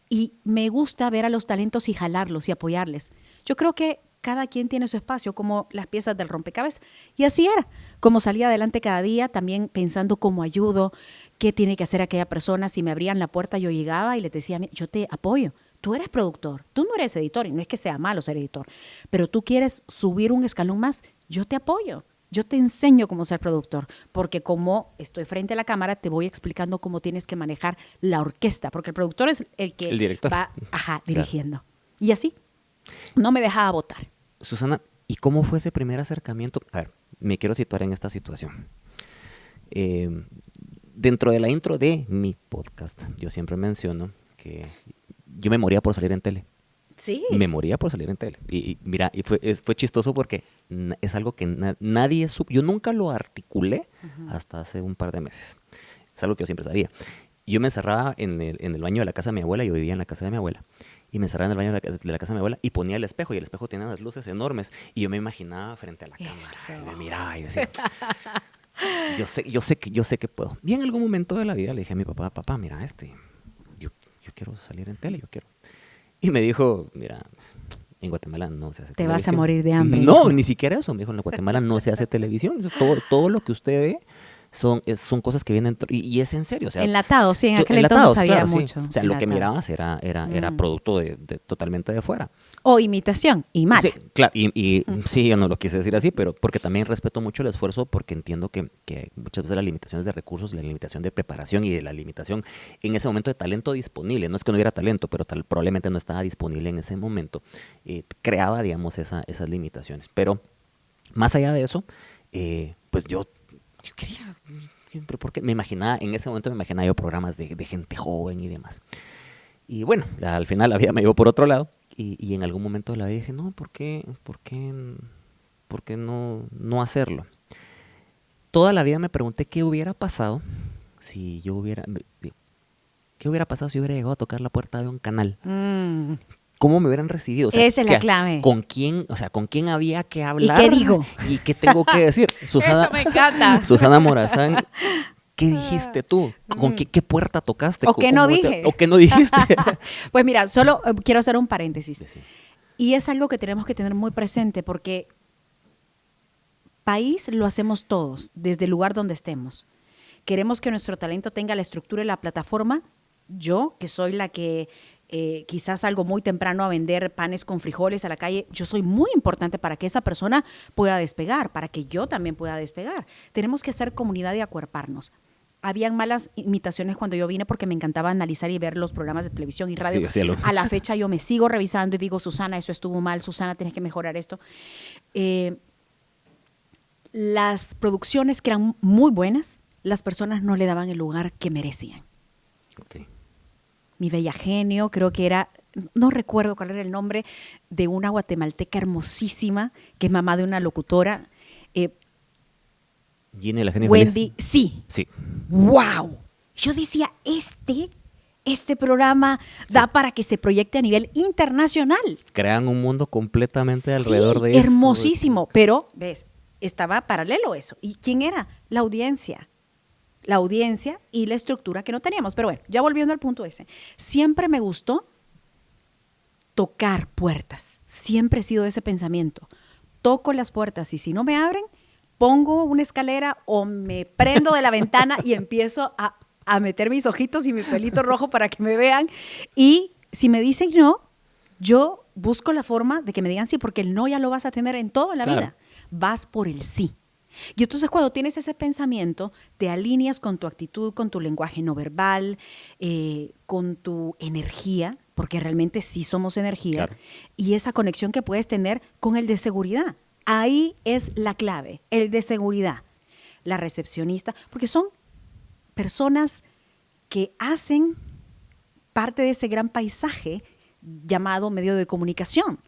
Y me gusta ver a los talentos y jalarlos y apoyarles. Yo creo que cada quien tiene su espacio, como las piezas del rompecabezas. Y así era, como salía adelante cada día, también pensando cómo ayudo, qué tiene que hacer aquella persona. Si me abrían la puerta, yo llegaba y les decía, yo te apoyo. Tú eres productor, tú no eres editor, y no es que sea malo ser editor, pero tú quieres subir un escalón más, yo te apoyo. Yo te enseño cómo ser productor, porque como estoy frente a la cámara, te voy explicando cómo tienes que manejar la orquesta, porque el productor es el que va dirigiendo. Y así, no me dejaba votar. Susana, ¿y cómo fue ese primer acercamiento? A ver, me quiero situar en esta situación. Dentro de la intro de mi podcast, yo siempre menciono que yo me moría por salir en tele. Sí. Me moría por salir en tele. Y mira, fue chistoso porque es algo que nadie supo. Yo nunca lo articulé hasta hace un par de meses. Es algo que yo siempre sabía. Yo me encerraba en el baño de la casa de mi abuela. Yo vivía en la casa de mi abuela. Y me encerraba en el baño de la casa de mi abuela y ponía el espejo. Y el espejo tenía unas luces enormes. Y yo me imaginaba frente a la cámara. Y me miraba y decía, yo sé que puedo. Y en algún momento de la vida le dije a mi papá, mira, yo quiero salir en tele, yo quiero. Y me dijo, mira, en Guatemala no se hace televisión. Te vas a morir de hambre. No, ni siquiera eso. Me dijo, en Guatemala no se hace televisión. Todo lo que usted ve son cosas que vienen, y es en serio. O sea, enlatados, sí, en aquel entonces había mucho. Sí. O sea, lo que mirabas era producto totalmente de fuera. O imitación, y mal. Sí, claro, sí, yo no lo quise decir así, pero porque también respeto mucho el esfuerzo, porque entiendo que muchas veces las limitaciones de recursos y la limitación de preparación y de la limitación en ese momento de talento disponible, no es que no hubiera talento, pero probablemente no estaba disponible en ese momento, creaba, digamos, esas limitaciones. Pero más allá de eso, pues yo quería siempre, porque en ese momento me imaginaba yo programas de gente joven y demás. Y bueno, al final la vida me llevó por otro lado. Y en algún momento de la vida dije, no, ¿por qué no hacerlo? Toda la vida me pregunté qué hubiera pasado si ¿qué hubiera pasado si hubiera llegado a tocar la puerta de un canal? ¿Cómo me hubieran recibido? O sea, esa es la clave. ¿Con quién había que hablar? ¿Y qué digo? ¿Y qué tengo que decir? Susana, eso me encanta. Susana Morazán, ¿qué dijiste tú? ¿Con qué puerta tocaste? ¿O qué no dije? ¿O qué no dijiste? Pues mira, solo quiero hacer un paréntesis. Sí. Y es algo que tenemos que tener muy presente, porque país lo hacemos todos, desde el lugar donde estemos. Queremos que nuestro talento tenga la estructura y la plataforma. Yo, que soy la que quizás salgo muy temprano a vender panes con frijoles a la calle, yo soy muy importante para que esa persona pueda despegar, para que yo también pueda despegar. Tenemos que hacer comunidad y acuerparnos. Habían malas imitaciones cuando yo vine, porque me encantaba analizar y ver los programas de televisión y radio. Sí, a la fecha yo me sigo revisando y digo, Susana, eso estuvo mal, Susana, tienes que mejorar esto. Las producciones que eran muy buenas, las personas no le daban el lugar que merecían. Okay. Mi bella genio, creo que era, no recuerdo cuál era el nombre, de una guatemalteca hermosísima, que es mamá de una locutora. Ginny, la genio Wendy, feliz. Sí. ¡Wow! Yo decía, este programa da para que se proyecte a nivel internacional. Crean un mundo completamente alrededor de eso. Hermosísimo, pero, ¿ves? Estaba paralelo eso. ¿Y quién era? La audiencia. La audiencia y la estructura que no teníamos. Pero bueno, ya volviendo al punto ese. Siempre me gustó tocar puertas. Siempre he sido de ese pensamiento. Toco las puertas y si no me abren, pongo una escalera o me prendo de la ventana y empiezo a meter mis ojitos y mi pelito rojo para que me vean. Y si me dicen no, yo busco la forma de que me digan sí, porque el no ya lo vas a tener en todo en la vida. Vas por el sí. Y entonces cuando tienes ese pensamiento, te alineas con tu actitud, con tu lenguaje no verbal, con tu energía, porque realmente sí somos energía, y esa conexión que puedes tener con el de seguridad. Ahí es la clave, el de seguridad. La recepcionista, porque son personas que hacen parte de ese gran paisaje llamado medio de comunicación.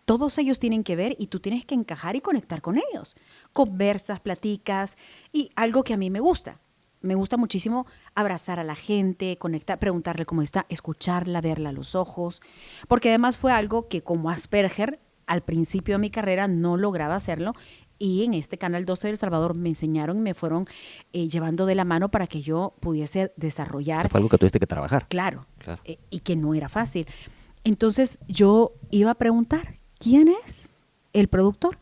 Todos ellos tienen que ver y tú tienes que encajar y conectar con ellos. Conversas, platicas y algo que a mí me gusta. Me gusta muchísimo abrazar a la gente, conectar, preguntarle cómo está, escucharla, verla a los ojos. Porque además fue algo que como Asperger, al principio de mi carrera no lograba hacerlo. Y en este Canal 12 de El Salvador me enseñaron y me fueron llevando de la mano para que yo pudiese desarrollar. Que fue algo que tuviste que trabajar. Claro. Y que no era fácil. Entonces yo iba a preguntar, ¿quién es el productor?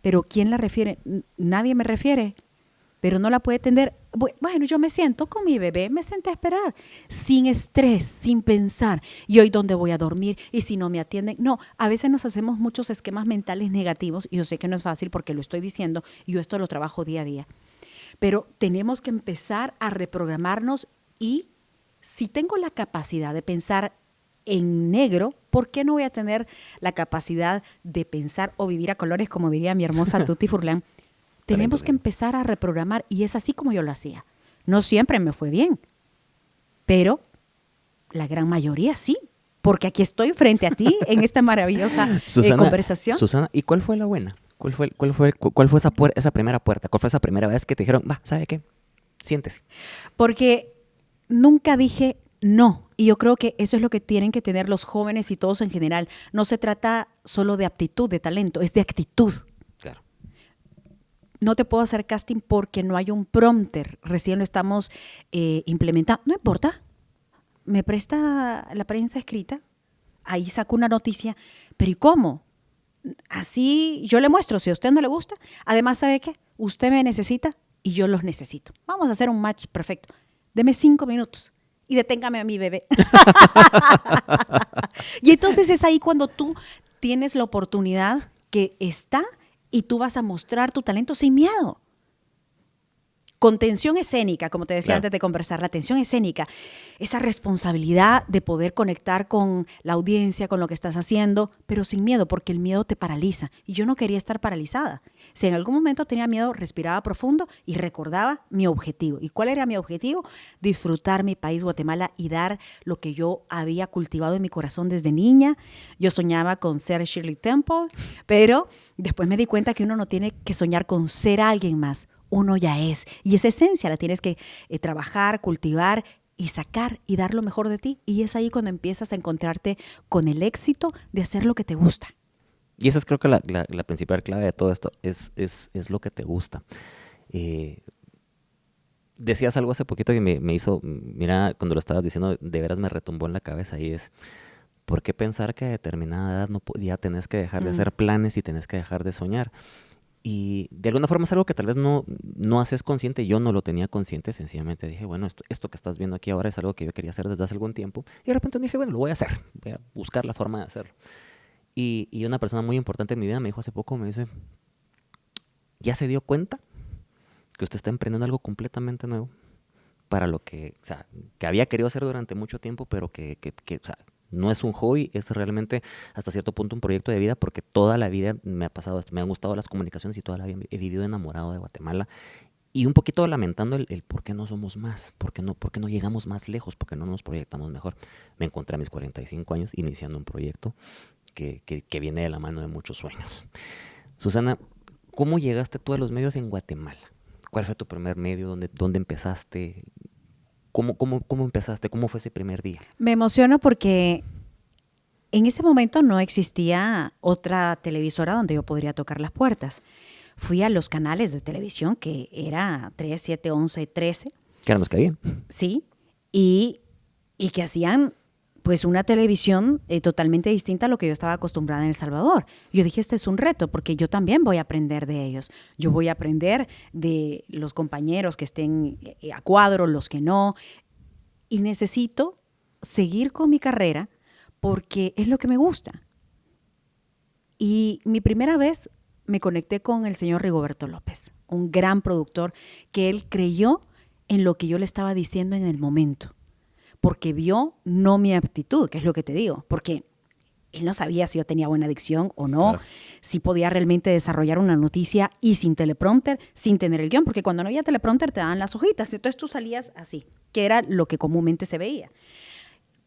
¿Pero quién la refiere? Nadie me refiere, pero no la puede atender. Bueno, yo me siento con mi bebé, me senté a esperar, sin estrés, sin pensar. ¿Y hoy dónde voy a dormir? ¿Y si no me atienden? No, a veces nos hacemos muchos esquemas mentales negativos, y yo sé que no es fácil porque lo estoy diciendo, y yo esto lo trabajo día a día. Pero tenemos que empezar a reprogramarnos y si tengo la capacidad de pensar en negro, ¿por qué no voy a tener la capacidad de pensar o vivir a colores, como diría mi hermosa Tuti Furlan? Tenemos que empezar a reprogramar y es así como yo lo hacía. No siempre me fue bien, pero la gran mayoría sí, porque aquí estoy frente a ti en esta maravillosa conversación. Susana, ¿y cuál fue la buena? ¿Cuál fue esa primera puerta? ¿Cuál fue esa primera vez que te dijeron, ¿sabe qué? Siéntese. Porque nunca dije no. Y yo creo que eso es lo que tienen que tener los jóvenes y todos en general. No se trata solo de aptitud, de talento, es de actitud. Claro. No te puedo hacer casting porque no hay un prompter. Recién lo estamos implementando. No importa. Me presta la prensa escrita. Ahí saco una noticia. ¿Pero y cómo? Así yo le muestro. Si a usted no le gusta. Además, ¿sabe qué? Usted me necesita y yo los necesito. Vamos a hacer un match perfecto. Deme 5 minutos. Y deténgame a mi bebé. Y entonces es ahí cuando tú tienes la oportunidad que está y tú vas a mostrar tu talento sin miedo. Con tensión escénica, como te decía antes de conversar, la tensión escénica, esa responsabilidad de poder conectar con la audiencia, con lo que estás haciendo, pero sin miedo, porque el miedo te paraliza. Y yo no quería estar paralizada. Si en algún momento tenía miedo, respiraba profundo y recordaba mi objetivo. ¿Y cuál era mi objetivo? Disfrutar mi país, Guatemala, y dar lo que yo había cultivado en mi corazón desde niña. Yo soñaba con ser Shirley Temple, pero después me di cuenta que uno no tiene que soñar con ser alguien más. Uno ya es. Y esa esencia la tienes que trabajar, cultivar y sacar y dar lo mejor de ti. Y es ahí cuando empiezas a encontrarte con el éxito de hacer lo que te gusta. Y esa es creo que la principal clave de todo esto, es lo que te gusta. Decías algo hace poquito que me hizo, mira, cuando lo estabas diciendo, de veras me retumbó en la cabeza y es, ¿por qué pensar que a determinada edad ya tenés que dejar de hacer planes y tenés que dejar de soñar? Y de alguna forma es algo que tal vez no haces consciente. Yo no lo tenía consciente. Sencillamente dije, bueno, esto que estás viendo aquí ahora es algo que yo quería hacer desde hace algún tiempo. Y de repente dije, bueno, lo voy a hacer. Voy a buscar la forma de hacerlo. Y una persona muy importante en mi vida me dijo hace poco, me dice, ¿ya se dio cuenta que usted está emprendiendo algo completamente nuevo? Para lo que, o sea, que había querido hacer durante mucho tiempo, pero que o sea, no es un hobby, es realmente hasta cierto punto un proyecto de vida, porque toda la vida me ha pasado esto, me han gustado las comunicaciones y toda la vida he vivido enamorado de Guatemala Y un poquito lamentando el por qué no somos más, por qué no llegamos más lejos, por qué no nos proyectamos mejor. Me encontré a mis 45 años iniciando un proyecto que viene de la mano de muchos sueños. Susana, ¿cómo llegaste tú a los medios en Guatemala? ¿Cuál fue tu primer medio? ¿Dónde empezaste? ¿Cómo empezaste? ¿Cómo fue ese primer día? Me emociono porque en ese momento no existía otra televisora donde yo podría tocar las puertas. Fui a los canales de televisión, que era 3, 7, 11, 13. ¿Qué eran los que había? Sí, y que hacían pues una televisión totalmente distinta a lo que yo estaba acostumbrada en El Salvador. Yo dije, este es un reto, porque yo también voy a aprender de ellos. Yo voy a aprender de los compañeros que estén a cuadro, los que no. Y necesito seguir con mi carrera porque es lo que me gusta. Y mi primera vez me conecté con el señor Rigoberto López, un gran productor que él creyó en lo que yo le estaba diciendo en el momento. Porque vio no mi aptitud, que es lo que te digo, porque él no sabía si yo tenía buena dicción o no, claro, si podía realmente desarrollar una noticia y sin teleprompter, sin tener el guión, porque cuando no había teleprompter te daban las hojitas, entonces tú salías así, que era lo que comúnmente se veía.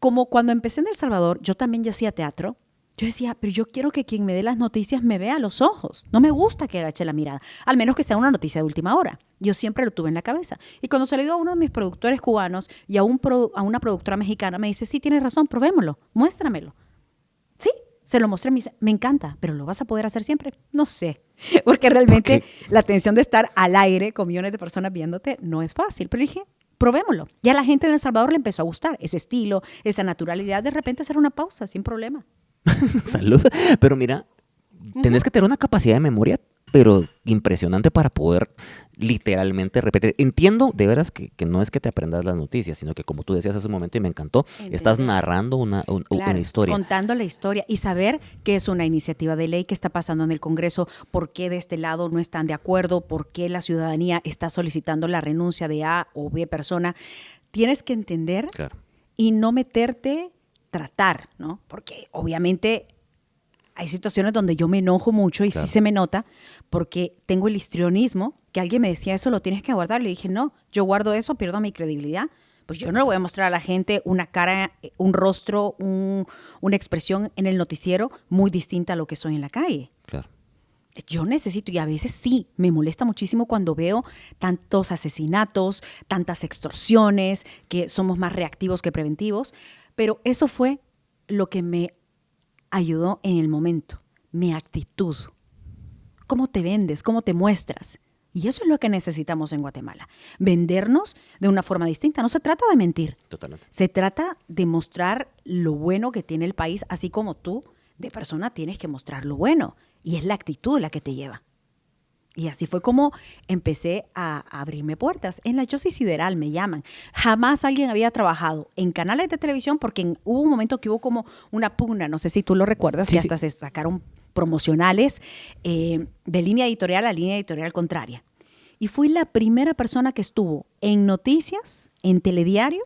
Como cuando empecé en El Salvador, yo también ya hacía teatro. Yo decía, pero yo quiero que quien me dé las noticias me vea a los ojos. No me gusta que agache la mirada, al menos que sea una noticia de última hora. Yo siempre lo tuve en la cabeza. Y cuando se lo digo a uno de mis productores cubanos y a una productora mexicana, me dice, sí, tienes razón, probémoslo, muéstramelo. Sí, se lo mostré, me dice, me encanta, pero ¿lo vas a poder hacer siempre? No sé, porque realmente la tensión de estar al aire con millones de personas viéndote no es fácil. Pero dije, probémoslo. Ya a la gente de El Salvador le empezó a gustar ese estilo, esa naturalidad, de repente hacer una pausa sin problema. Salud. Pero mira, tenés que tener una capacidad de memoria, pero impresionante para poder literalmente repetir. Entiendo de veras que no es que te aprendas las noticias, sino que como tú decías hace un momento y me encantó, estás narrando una historia. Contando la historia y saber qué es una iniciativa de ley, qué está pasando en el Congreso, por qué de este lado no están de acuerdo, por qué la ciudadanía está solicitando la renuncia de A o B persona. Tienes que entender, claro, y no meterte, tratar, ¿no? Porque obviamente hay situaciones donde yo me enojo mucho y claro, sí se me nota porque tengo el histrionismo, que alguien me decía, eso lo tienes que guardar. Le dije, no, yo guardo eso, pierdo mi credibilidad. Pues yo no le voy a mostrar a la gente una cara, un rostro, una expresión en el noticiero muy distinta a lo que soy en la calle. Claro. Yo necesito, y a veces sí, me molesta muchísimo cuando veo tantos asesinatos, tantas extorsiones, que somos más reactivos que preventivos, pero eso fue lo que me ayudó en el momento, mi actitud. ¿Cómo te vendes? ¿Cómo te muestras? Y eso es lo que necesitamos en Guatemala. Vendernos de una forma distinta. No se trata de mentir. Totalmente. Se trata de mostrar lo bueno que tiene el país, así como tú, de persona, tienes que mostrar lo bueno. Y es la actitud la que te lleva. Y así fue como empecé a abrirme puertas. En la Yossi Sideral me llaman. Jamás alguien había trabajado en canales de televisión porque hubo un momento que hubo como una pugna, no sé si tú lo recuerdas, sí, que hasta se sacaron promocionales de línea editorial a línea editorial contraria. Y fui la primera persona que estuvo en noticias, en telediario,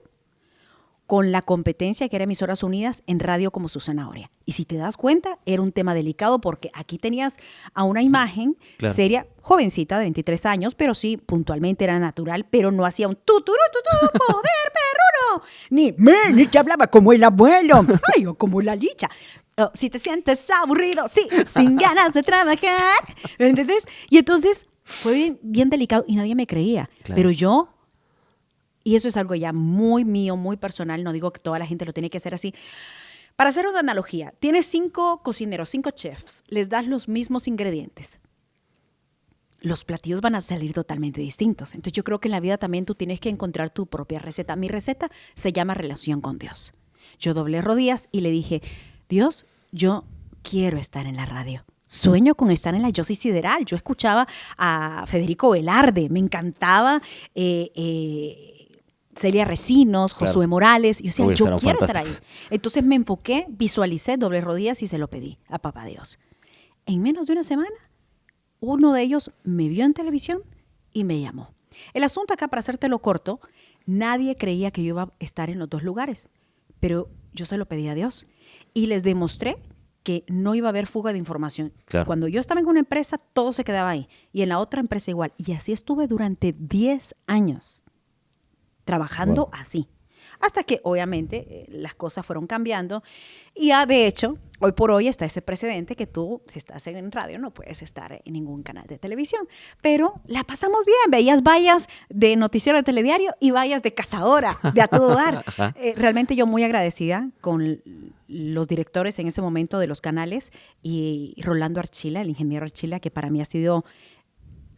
con la competencia que era Emisoras Unidas en radio como su zanahoria. Y si te das cuenta, era un tema delicado porque aquí tenías a una imagen claro, seria, jovencita de 23 años, pero sí, puntualmente era natural, pero no hacía un tuturú, poder, perruno, ni te hablaba como el abuelo, ay, o como la licha. Oh, si te sientes aburrido, sí, sin ganas de trabajar, ¿entendés? Y entonces fue bien, bien delicado y nadie me creía, claro, pero yo... Y eso es algo ya muy mío, muy personal. No digo que toda la gente lo tiene que hacer así. Para hacer una analogía, tienes 5 cocineros, 5 chefs. Les das los mismos ingredientes. Los platillos van a salir totalmente distintos. Entonces yo creo que en la vida también tú tienes que encontrar tu propia receta. Mi receta se llama relación con Dios. Yo doblé rodillas y le dije, Dios, yo quiero estar en la radio. Sueño con estar en la Yossi Sideral. Yo escuchaba a Federico Velarde. Me encantaba... Celia Recinos, claro, Josué Morales. Y yo decía, yo quiero estar ahí. Entonces me enfoqué, visualicé, doblé rodillas y se lo pedí a Papá Dios. En menos de una semana, uno de ellos me vio en televisión y me llamó. El asunto acá, para hacértelo corto, nadie creía que yo iba a estar en los 2 lugares, pero yo se lo pedí a Dios y les demostré que no iba a haber fuga de información. Claro. Cuando yo estaba en una empresa, todo se quedaba ahí. Y en la otra empresa igual. Y así estuve durante 10 años trabajando así. Hasta que, obviamente, las cosas fueron cambiando. Y ya, de hecho, hoy por hoy está ese precedente que tú, si estás en radio, no puedes estar en ningún canal de televisión. Pero la pasamos bien. Veías vallas de noticiero de telediario y vallas de cazadora, de a todo dar. Realmente yo muy agradecida con los directores en ese momento de los canales y Rolando Archila, el ingeniero Archila, que para mí ha sido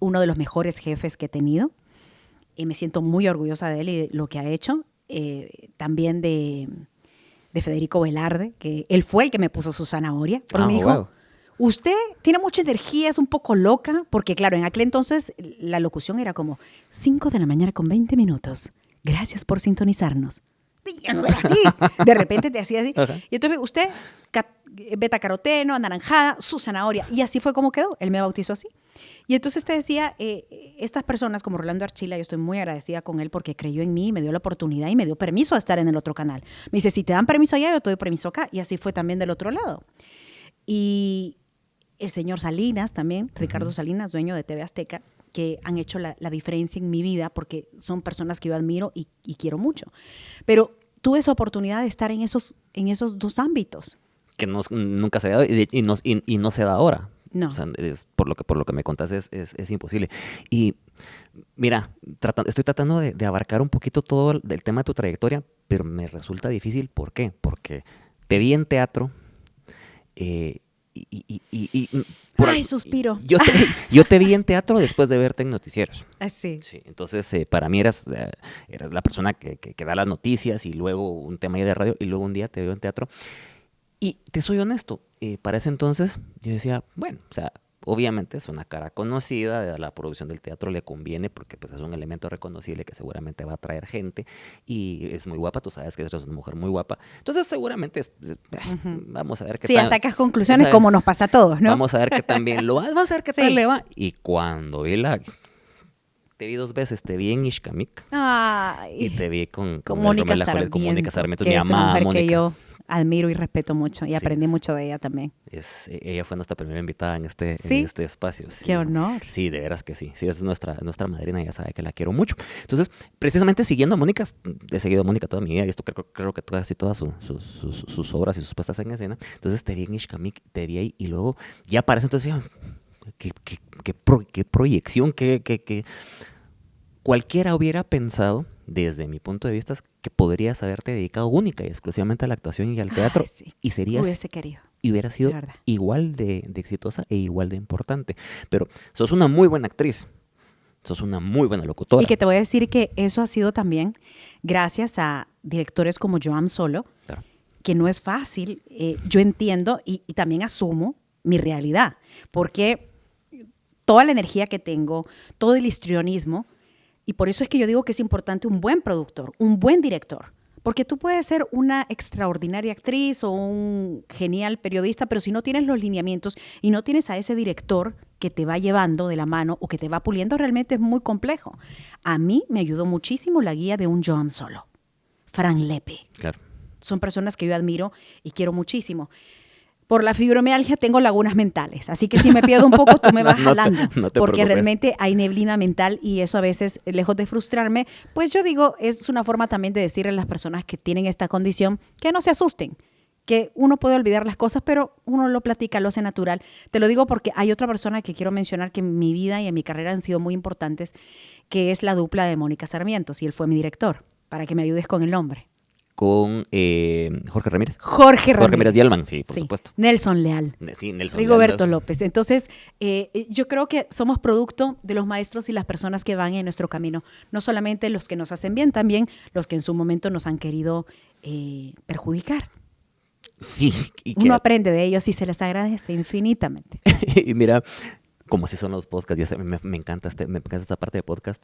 uno de los mejores jefes que he tenido. Y me siento muy orgullosa de él y de lo que ha hecho. También de Federico Velarde, que él fue el que me puso su zanahoria, porque me dijo, usted tiene mucha energía, es un poco loca, porque claro, en aquel entonces la locución era como 5 de la mañana con 20 minutos, gracias por sintonizarnos. Y ya no era así, de repente te hacía así. Y entonces usted, beta caroteno, anaranjada, su zanahoria, y así fue como quedó, él me bautizó así. Y entonces te decía, estas personas como Rolando Archila, yo estoy muy agradecida con él porque creyó en mí, me dio la oportunidad y me dio permiso a estar en el otro canal. Me dice, si te dan permiso allá, yo te doy permiso acá. Y así fue también del otro lado. Y el señor Salinas también, Ricardo Salinas, dueño de TV Azteca, que han hecho la diferencia en mi vida porque son personas que yo admiro y quiero mucho. Pero tuve esa oportunidad de estar en esos dos ámbitos. Que nunca se ha dado y no se da ahora. No. O sea, por lo que me contás es imposible. Y mira, estoy tratando de abarcar un poquito todo el tema de tu trayectoria, pero me resulta difícil. ¿Por qué? Porque te vi en teatro ¡ay, suspiro! Yo te vi en teatro después de verte en noticieros. Sí. Sí, entonces, para mí eras la persona que da las noticias y luego un tema de radio y luego un día te veo en teatro. Y te soy honesto, para ese entonces yo decía, bueno, o sea, obviamente es una cara conocida, a la producción del teatro le conviene porque pues, es un elemento reconocible que seguramente va a atraer gente y es muy guapa, tú sabes que eres una mujer muy guapa, entonces seguramente vamos a ver qué tal. Sí, sacas conclusiones como nos pasa a todos, ¿no? Vamos a ver qué tan bien lo va, vamos a ver qué tal le va. Y cuando vi te vi 2 veces, te vi en Ixcamik y te vi con Mónica Sarmiento, mi mamá Mónica. Que yo admiro y respeto mucho y aprendí mucho de ella también. Ella fue nuestra primera invitada en este espacio. Sí. ¡Qué honor! Sí, de veras que sí. Sí, es nuestra madrina, ya sabe que la quiero mucho. Entonces, precisamente siguiendo a Mónica, he seguido a Mónica toda mi vida y esto creo que casi todas sus obras y sus puestas en escena. Entonces te vi en Ixcamik, te vi ahí y luego ya aparece entonces qué proyección, qué cualquiera hubiera pensado desde mi punto de vista, es que podrías haberte dedicado única y exclusivamente a la actuación y al teatro. Sí. Y hubiese querido. Y hubiera sido igual de exitosa e igual de importante. Pero sos una muy buena actriz. Sos una muy buena locutora. Y que te voy a decir que eso ha sido también gracias a directores como Joan Solo, claro, que no es fácil. Yo entiendo y también asumo mi realidad. Porque toda la energía que tengo, todo el histrionismo. Y por eso es que yo digo que es importante un buen productor, un buen director. Porque tú puedes ser una extraordinaria actriz o un genial periodista, pero si no tienes los lineamientos y no tienes a ese director que te va llevando de la mano o que te va puliendo, realmente es muy complejo. A mí me ayudó muchísimo la guía de un Joan Solo, Fran Lepe. Claro. Son personas que yo admiro y quiero muchísimo. Por la fibromialgia tengo lagunas mentales, así que si me pierdo un poco, tú me vas jalando, no te porque preocupes. Realmente hay neblina mental y eso a veces, lejos de frustrarme, pues yo digo, es una forma también de decirle a las personas que tienen esta condición que no se asusten, que uno puede olvidar las cosas, pero uno lo platica, lo hace natural. Te lo digo porque hay otra persona que quiero mencionar que en mi vida y en mi carrera han sido muy importantes, que es la dupla de Mónica Sarmiento, y él fue mi director, para que me ayudes con el nombre. Con Jorge Ramírez. Jorge Ramírez Yelman, sí, por supuesto. Nelson Leal. Sí, Nelson Rigoberto Leal. López. Entonces, yo creo que somos producto de los maestros y las personas que van en nuestro camino. No solamente los que nos hacen bien, también los que en su momento nos han querido perjudicar. Sí. Uno aprende de ellos y se les agradece infinitamente. Y mira, como así son los podcasts, me encanta esta parte de podcast.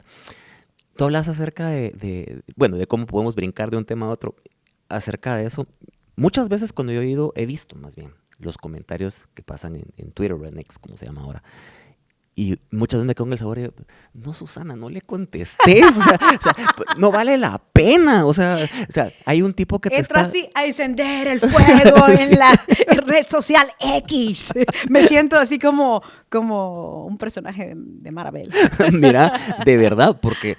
Tú hablas acerca de cómo podemos brincar de un tema a otro. Acerca de eso, muchas veces cuando yo he visto más bien los comentarios que pasan en Twitter o en X, como se llama ahora, Y muchas veces me quedo en el sabor y no, Susana, no le contestes, o sea, no vale la pena, o sea, hay un tipo que te entra así a encender el fuego sí. En la red social X. Me siento así como un personaje de Marvel. Mira, de verdad, porque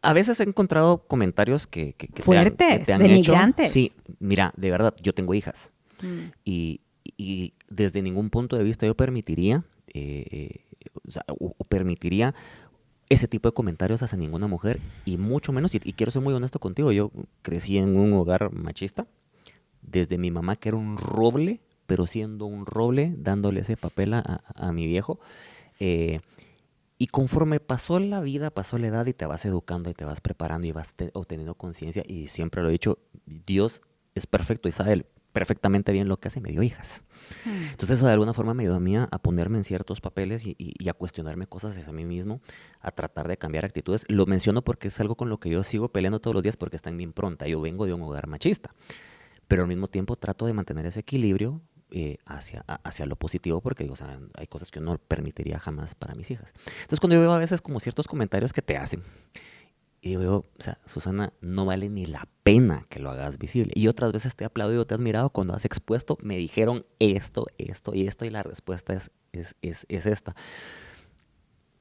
a veces he encontrado comentarios que fuertes, te han denigrantes. Hecho. Sí, mira, de verdad, yo tengo hijas y desde ningún punto de vista yo permitiría o permitiría ese tipo de comentarios hacia ninguna mujer, y mucho menos, y quiero ser muy honesto contigo, yo crecí en un hogar machista, desde mi mamá que era un roble, pero siendo un roble, dándole ese papel a mi viejo, y conforme pasó la vida, pasó la edad y te vas educando y te vas preparando y vas obteniendo conciencia, y siempre lo he dicho, Dios es perfecto y sabe perfectamente bien lo que hace, me dio hijas. Entonces eso de alguna forma me ayudó a mí a ponerme en ciertos papeles y a cuestionarme cosas hacia mí mismo, a tratar de cambiar actitudes. Lo menciono porque es algo con lo que yo sigo peleando todos los días porque está en mi impronta. Yo vengo de un hogar machista, pero al mismo tiempo trato de mantener ese equilibrio hacia lo positivo, porque o sea, hay cosas que yo no permitiría jamás para mis hijas. Entonces cuando yo veo a veces como ciertos comentarios que te hacen, y digo, o sea, Susana, no vale ni la pena que lo hagas visible. Y otras veces te he aplaudido, te he admirado cuando has expuesto, me dijeron esto y la respuesta es esta.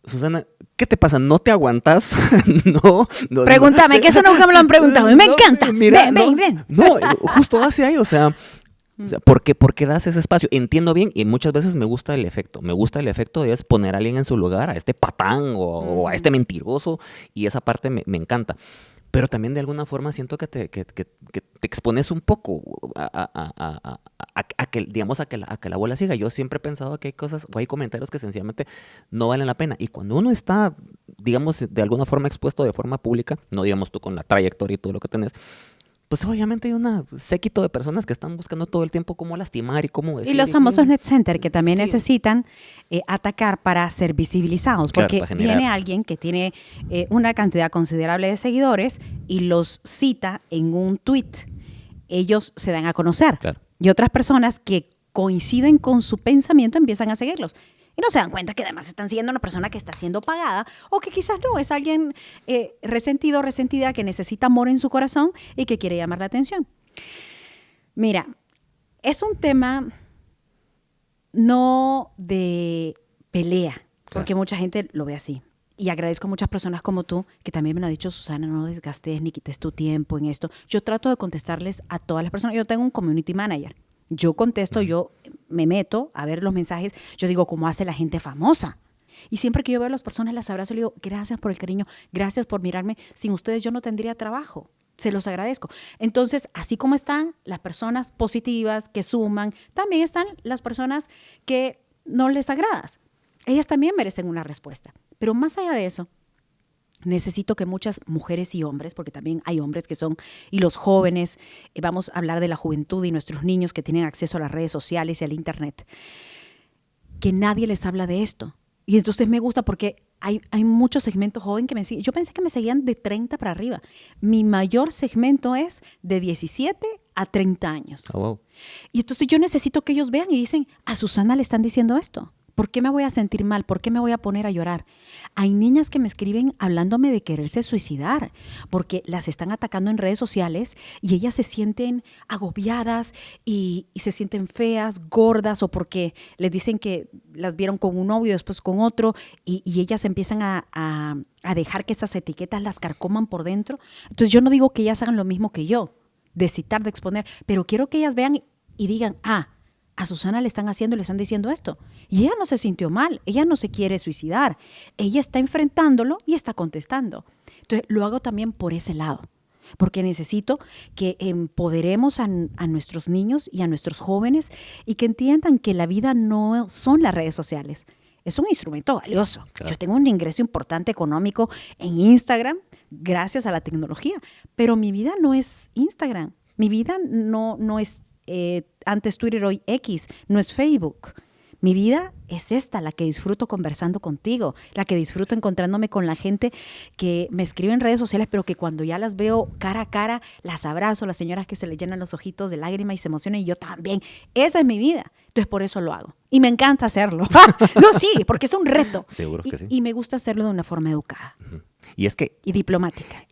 Susana, ¿qué te pasa? ¿No te aguantas? No. Pregúntame, que eso nunca me lo han preguntado y me encanta. Mira, ven. No, justo hacia ahí, o sea, ¿por qué das ese espacio? Entiendo bien y muchas veces me gusta el efecto. Me gusta el efecto es poner a alguien en su lugar, a este patán o a este mentiroso, y esa parte me encanta. Pero también de alguna forma siento que te expones un poco a que la bola siga. Yo siempre he pensado que hay cosas o hay comentarios que sencillamente no valen la pena. Y cuando uno está, digamos, de alguna forma expuesto de forma pública, no digamos tú con la trayectoria y todo lo que tenés, pues obviamente hay un séquito de personas que están buscando todo el tiempo cómo lastimar y cómo decir. Y los famosos net center que también necesitan atacar para ser visibilizados. Porque claro, viene alguien que tiene una cantidad considerable de seguidores y los cita en un tweet. Ellos se dan a conocer. Claro. Y otras personas que coinciden con su pensamiento empiezan a seguirlos. Y no se dan cuenta que además están siguiendo a una persona que está siendo pagada o que quizás no, es alguien resentido o resentida que necesita amor en su corazón y que quiere llamar la atención. Mira, es un tema no de pelea, porque mucha gente lo ve así. Y agradezco a muchas personas como tú que también me lo han dicho, Susana, no desgastes ni quites tu tiempo en esto. Yo trato de contestarles a todas las personas. Yo tengo un community manager. Yo contesto, yo me meto a ver los mensajes, yo digo, ¿cómo hace la gente famosa? Y siempre que yo veo a las personas, las abrazo y le digo, gracias por el cariño, gracias por mirarme, sin ustedes yo no tendría trabajo, se los agradezco. Entonces, así como están las personas positivas que suman, también están las personas que no les agradas. Ellas también merecen una respuesta. Pero más allá de eso, necesito que muchas mujeres y hombres, porque también hay hombres que son, y los jóvenes, vamos a hablar de la juventud y nuestros niños que tienen acceso a las redes sociales y al internet, que nadie les habla de esto. Y entonces me gusta porque hay muchos segmentos jóvenes que me siguen. Yo pensé que me seguían de 30 para arriba. Mi mayor segmento es de 17 a 30 años. Oh, wow. Y entonces yo necesito que ellos vean y dicen, a Susana le están diciendo esto. ¿Por qué me voy a sentir mal? ¿Por qué me voy a poner a llorar? Hay niñas que me escriben hablándome de quererse suicidar porque las están atacando en redes sociales y ellas se sienten agobiadas y se sienten feas, gordas, o porque les dicen que las vieron con un novio y después con otro y ellas empiezan a dejar que esas etiquetas las carcoman por dentro. Entonces yo no digo que ellas hagan lo mismo que yo, de citar, de exponer, pero quiero que ellas vean y digan, a Susana le están haciendo y le están diciendo esto. Y ella no se sintió mal, ella no se quiere suicidar. Ella está enfrentándolo y está contestando. Entonces, lo hago también por ese lado, porque necesito que empoderemos a nuestros niños y a nuestros jóvenes y que entiendan que la vida no son las redes sociales. Es un instrumento valioso. Claro. Yo tengo un ingreso importante económico en Instagram gracias a la tecnología, pero mi vida no es Instagram. Mi vida no es antes Twitter, hoy X, no es Facebook. Mi vida es esta, la que disfruto conversando contigo, la que disfruto encontrándome con la gente que me escribe en redes sociales, pero que cuando ya las veo cara a cara, las abrazo, las señoras que se le llenan los ojitos de lágrimas y se emocionan, y yo también. Esa es mi vida. Entonces, por eso lo hago. Y me encanta hacerlo. No, sí, porque es un reto. Seguro que sí. Y me gusta hacerlo de una forma educada. Y es que... Y diplomática.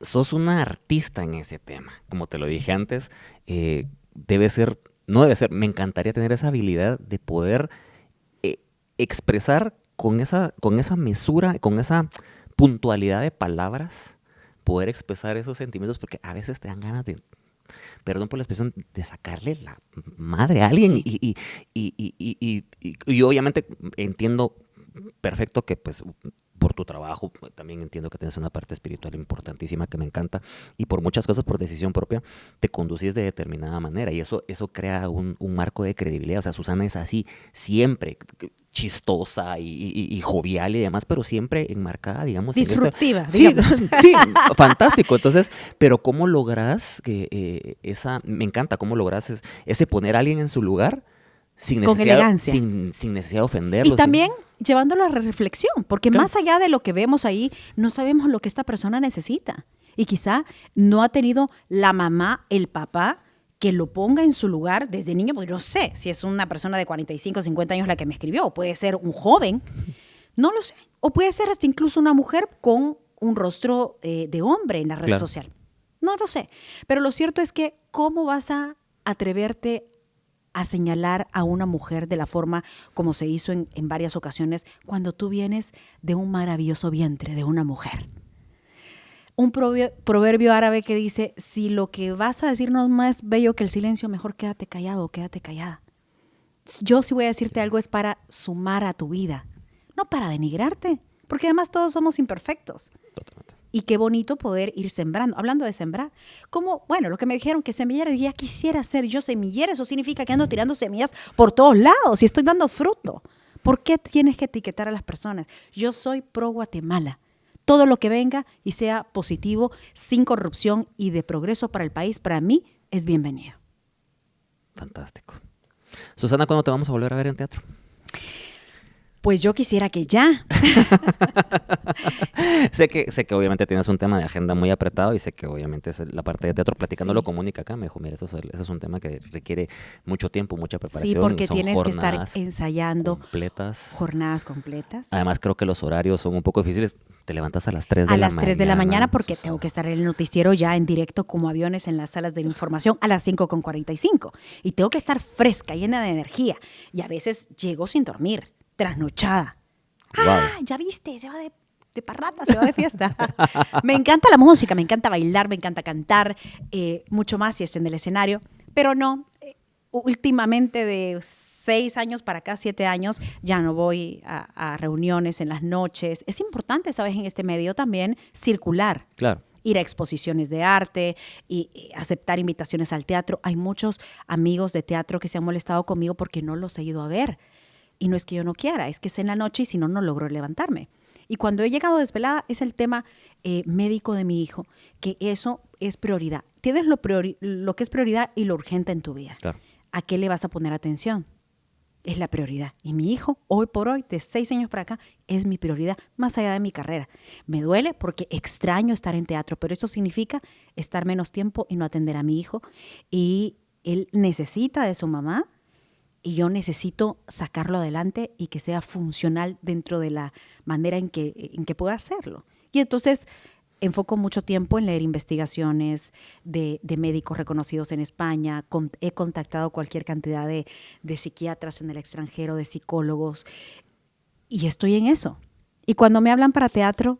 Sos una artista en ese tema. Como te lo dije antes, debe ser... No debe ser, me encantaría tener esa habilidad de poder expresar con esa mesura, con esa puntualidad de palabras, poder expresar esos sentimientos, porque a veces te dan ganas de, perdón por la expresión, de sacarle la madre a alguien. Sí. Y obviamente entiendo perfecto que pues por tu trabajo, también entiendo que tienes una parte espiritual importantísima que me encanta, y por muchas cosas, por decisión propia, te conducís de determinada manera, y eso crea un marco de credibilidad. O sea, Susana es así siempre, chistosa y jovial y demás, pero siempre enmarcada, digamos. Disruptiva. Sí, sí, fantástico. Entonces, pero ¿cómo logras que me encanta cómo logras ese poner a alguien en su lugar sin necesidad, con elegancia, sin necesidad de ofenderlo? Y también llevándolo a la reflexión, porque claro, más allá de lo que vemos ahí, no sabemos lo que esta persona necesita. Y quizá no ha tenido la mamá, el papá, que lo ponga en su lugar desde niño, porque no sé si es una persona de 45, 50 años la que me escribió, o puede ser un joven, no lo sé. O puede ser hasta incluso una mujer con un rostro de hombre en la red social. No lo sé. Pero lo cierto es que, ¿cómo vas a atreverte a señalar a una mujer de la forma como se hizo en varias ocasiones cuando tú vienes de un maravilloso vientre de una mujer? Un proverbio árabe que dice, si lo que vas a decirnos no es más bello que el silencio, mejor quédate callado o quédate callada. Yo si voy a decirte algo es para sumar a tu vida, no para denigrarte, porque además todos somos imperfectos. Totalmente. Y qué bonito poder ir sembrando. Hablando de sembrar, como, bueno, lo que me dijeron que semillera, ya quisiera ser yo semillera, eso significa que ando tirando semillas por todos lados y estoy dando fruto. ¿Por qué tienes que etiquetar a las personas? Yo soy pro Guatemala. Todo lo que venga y sea positivo, sin corrupción y de progreso para el país, para mí es bienvenido. Fantástico. Susana, ¿cuándo te vamos a volver a ver en teatro? Pues yo quisiera que ya. sé que obviamente tienes un tema de agenda muy apretado y sé que obviamente es la parte de teatro. Platicándolo con Mónica acá me dijo, mira, eso es un tema que requiere mucho tiempo, mucha preparación. Sí, porque tienes que estar ensayando jornadas completas. Además, creo que los horarios son un poco difíciles. Te levantas a las 3 de la mañana. A las 3 de la mañana porque tengo que estar en el noticiero ya en directo como aviones en las salas de información a las 5:45. Y tengo que estar fresca, llena de energía. Y a veces llego sin dormir, trasnochada. Wow. Ah, ya viste, se va de parrata, se va de fiesta. Me encanta la música, me encanta bailar, me encanta cantar, mucho más si es en el escenario. Pero no, últimamente de 6 años para acá, 7 años, ya no voy a reuniones en las noches. Es importante, ¿sabes? En este medio también circular. Claro. Ir a exposiciones de arte y aceptar invitaciones al teatro. Hay muchos amigos de teatro que se han molestado conmigo porque no los he ido a ver. Y no es que yo no quiera, es que es en la noche y si no, no logro levantarme. Y cuando he llegado desvelada es el tema médico de mi hijo, que eso es prioridad. Tienes lo que es prioridad y lo urgente en tu vida. Claro. ¿A qué le vas a poner atención? Es la prioridad. Y mi hijo, hoy por hoy, de 6 años para acá, es mi prioridad, más allá de mi carrera. Me duele porque extraño estar en teatro, pero eso significa estar menos tiempo y no atender a mi hijo. Y él necesita de su mamá y yo necesito sacarlo adelante y que sea funcional dentro de la manera en que pueda hacerlo. Y entonces enfoco mucho tiempo en leer investigaciones de médicos reconocidos en España. He contactado cualquier cantidad de psiquiatras en el extranjero, de psicólogos, y estoy en eso. Y cuando me hablan para teatro,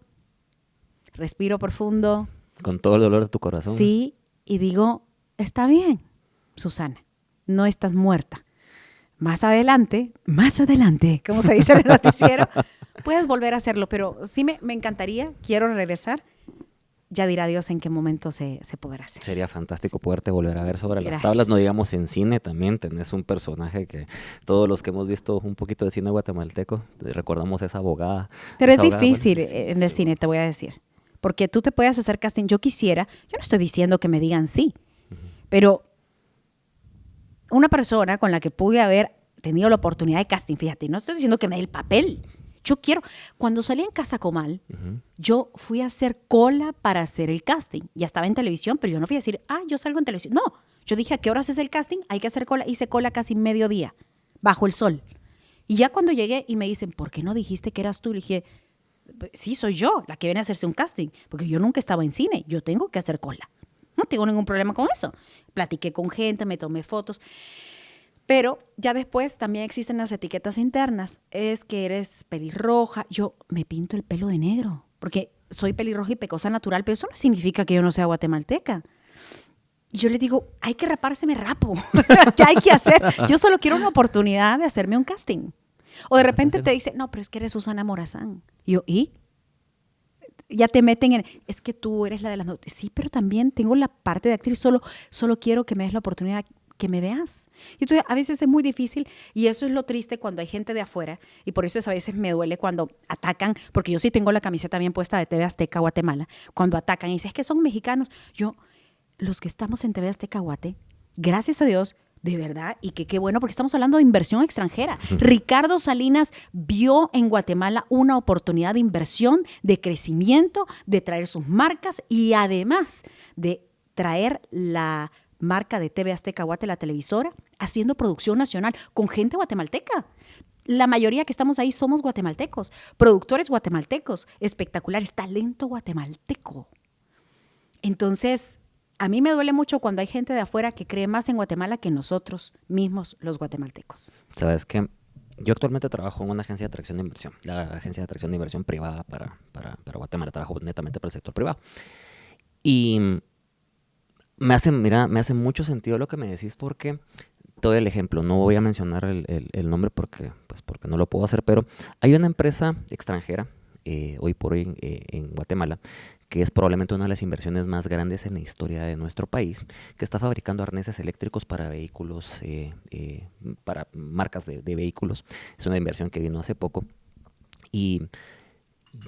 respiro profundo. Con todo el dolor de tu corazón. Sí, y digo, está bien, Susana, no estás muerta. Más adelante, como se dice en el noticiero, puedes volver a hacerlo, pero sí me encantaría, quiero regresar. Ya dirá Dios en qué momento se podrá hacer. Sería fantástico poderte volver a ver sobre las tablas, no digamos en cine también. Tenés un personaje que todos los que hemos visto un poquito de cine guatemalteco, recordamos esa abogada. Pero es difícil en el cine, te voy a decir. Porque tú te puedes hacer casting, yo no estoy diciendo que me digan sí, pero una persona con la que pude haber tenido la oportunidad de casting, fíjate, no estoy diciendo que me dé el papel. Yo quiero, cuando salí en Casa Comal, yo fui a hacer cola para hacer el casting. Ya estaba en televisión, pero yo no fui a decir, yo salgo en televisión. No, yo dije, ¿a qué horas es el casting? Hay que hacer cola. Hice cola casi mediodía, bajo el sol. Y ya cuando llegué y me dicen, ¿por qué no dijiste que eras tú? Le dije, sí, soy yo la que viene a hacerse un casting, porque yo nunca estaba en cine, yo tengo que hacer cola. No tengo ningún problema con eso. Platiqué con gente, me tomé fotos. Pero ya después también existen las etiquetas internas. Es que eres pelirroja. Yo me pinto el pelo de negro porque soy pelirroja y pecosa natural, pero eso no significa que yo no sea guatemalteca. Y yo les digo, hay que raparse, me rapo. ¿Qué hay que hacer? Yo solo quiero una oportunidad de hacerme un casting. O de repente te dice, no, pero es que eres Susana Morazán. Y yo, ¿y? Ya te meten en, es que tú eres la de las noticias. Sí, pero también tengo la parte de actriz. Solo quiero que me des la oportunidad que me veas. Y entonces a veces es muy difícil y eso es lo triste cuando hay gente de afuera y por eso a veces me duele cuando atacan, porque yo sí tengo la camiseta bien puesta de TV Azteca Guatemala, cuando atacan y dicen, es que son mexicanos. Los que estamos en TV Azteca Guate, gracias a Dios, de verdad, y que qué bueno, porque estamos hablando de inversión extranjera. Ricardo Salinas vio en Guatemala una oportunidad de inversión, de crecimiento, de traer sus marcas y además de traer la marca de TV Azteca Guate, la televisora, haciendo producción nacional con gente guatemalteca. La mayoría que estamos ahí somos guatemaltecos, productores guatemaltecos, espectaculares, talento guatemalteco. Entonces, a mí me duele mucho cuando hay gente de afuera que cree más en Guatemala que nosotros mismos, los guatemaltecos. ¿Sabes qué? Yo actualmente trabajo en una agencia de atracción de inversión, la agencia de atracción de inversión privada para Guatemala. Trabajo netamente para el sector privado. Y me hace mucho sentido lo que me decís porque todo el ejemplo, no voy a mencionar el nombre porque no lo puedo hacer, pero hay una empresa extranjera hoy por hoy en Guatemala que es probablemente una de las inversiones más grandes en la historia de nuestro país, que está fabricando arneses eléctricos para vehículos, para marcas de vehículos. Es una inversión que vino hace poco y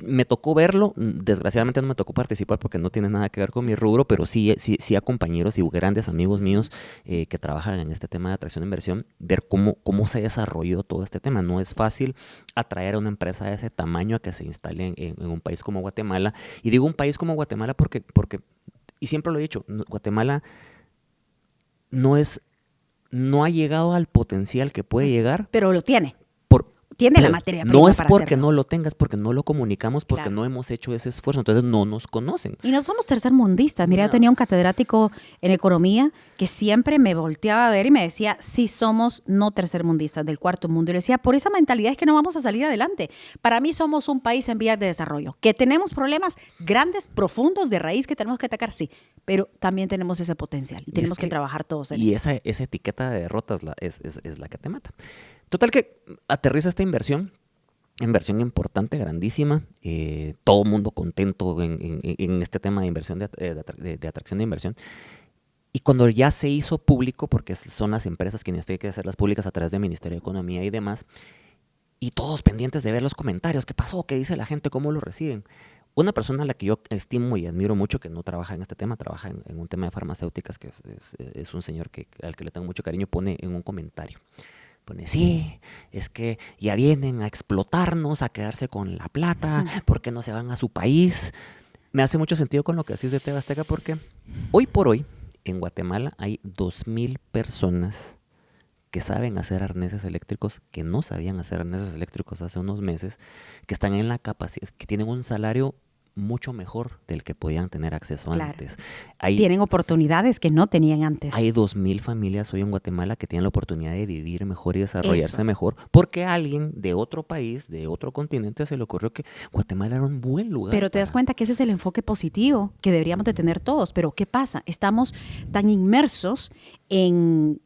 me tocó verlo. Desgraciadamente no me tocó participar porque no tiene nada que ver con mi rubro, pero sí a compañeros y grandes amigos míos que trabajan en este tema de atracción de inversión, ver cómo se desarrolló todo este tema. No es fácil atraer a una empresa de ese tamaño a que se instale en un país como Guatemala. Y digo un país como Guatemala porque y siempre lo he dicho, Guatemala no ha llegado al potencial que puede llegar. Pero lo tiene. Tiene la materia prima. No es porque no lo tengas, porque no lo comunicamos, porque no hemos hecho ese esfuerzo, entonces no nos conocen. Y no somos tercermundistas. Mira, yo tenía un catedrático en economía que siempre me volteaba a ver y me decía, sí somos no tercermundistas del cuarto mundo. Y le decía, por esa mentalidad es que no vamos a salir adelante. Para mí somos un país en vías de desarrollo, que tenemos problemas grandes, profundos, de raíz que tenemos que atacar, sí, pero también tenemos ese potencial y tenemos que trabajar todos en y esa etiqueta de derrotas es la que te mata. Total que aterriza esta inversión importante, grandísima, todo mundo contento en este tema de inversión, de atracción de inversión. Y cuando ya se hizo público, porque son las empresas quienes tienen que hacerlas públicas a través del Ministerio de Economía y demás, y todos pendientes de ver los comentarios, qué pasó, qué dice la gente, cómo lo reciben. Una persona a la que yo estimo y admiro mucho, que no trabaja en este tema, trabaja en un tema de farmacéuticas, que es un señor al que le tengo mucho cariño, pone en un comentario. Pone, sí, es que ya vienen a explotarnos, a quedarse con la plata, ¿por qué no se van a su país? Me hace mucho sentido con lo que decís de TV Azteca porque hoy por hoy en Guatemala hay 2,000 personas que saben hacer arneses eléctricos, que no sabían hacer arneses eléctricos hace unos meses, que están en la capacidad, que tienen un salario mucho mejor del que podían tener acceso antes. Tienen oportunidades que no tenían antes. Hay 2,000 familias hoy en Guatemala que tienen la oportunidad de vivir mejor y desarrollarse mejor porque a alguien de otro país, de otro continente, se le ocurrió que Guatemala era un buen lugar. Pero te das cuenta que ese es el enfoque positivo que deberíamos de tener todos. Pero ¿qué pasa? Estamos tan inmersos en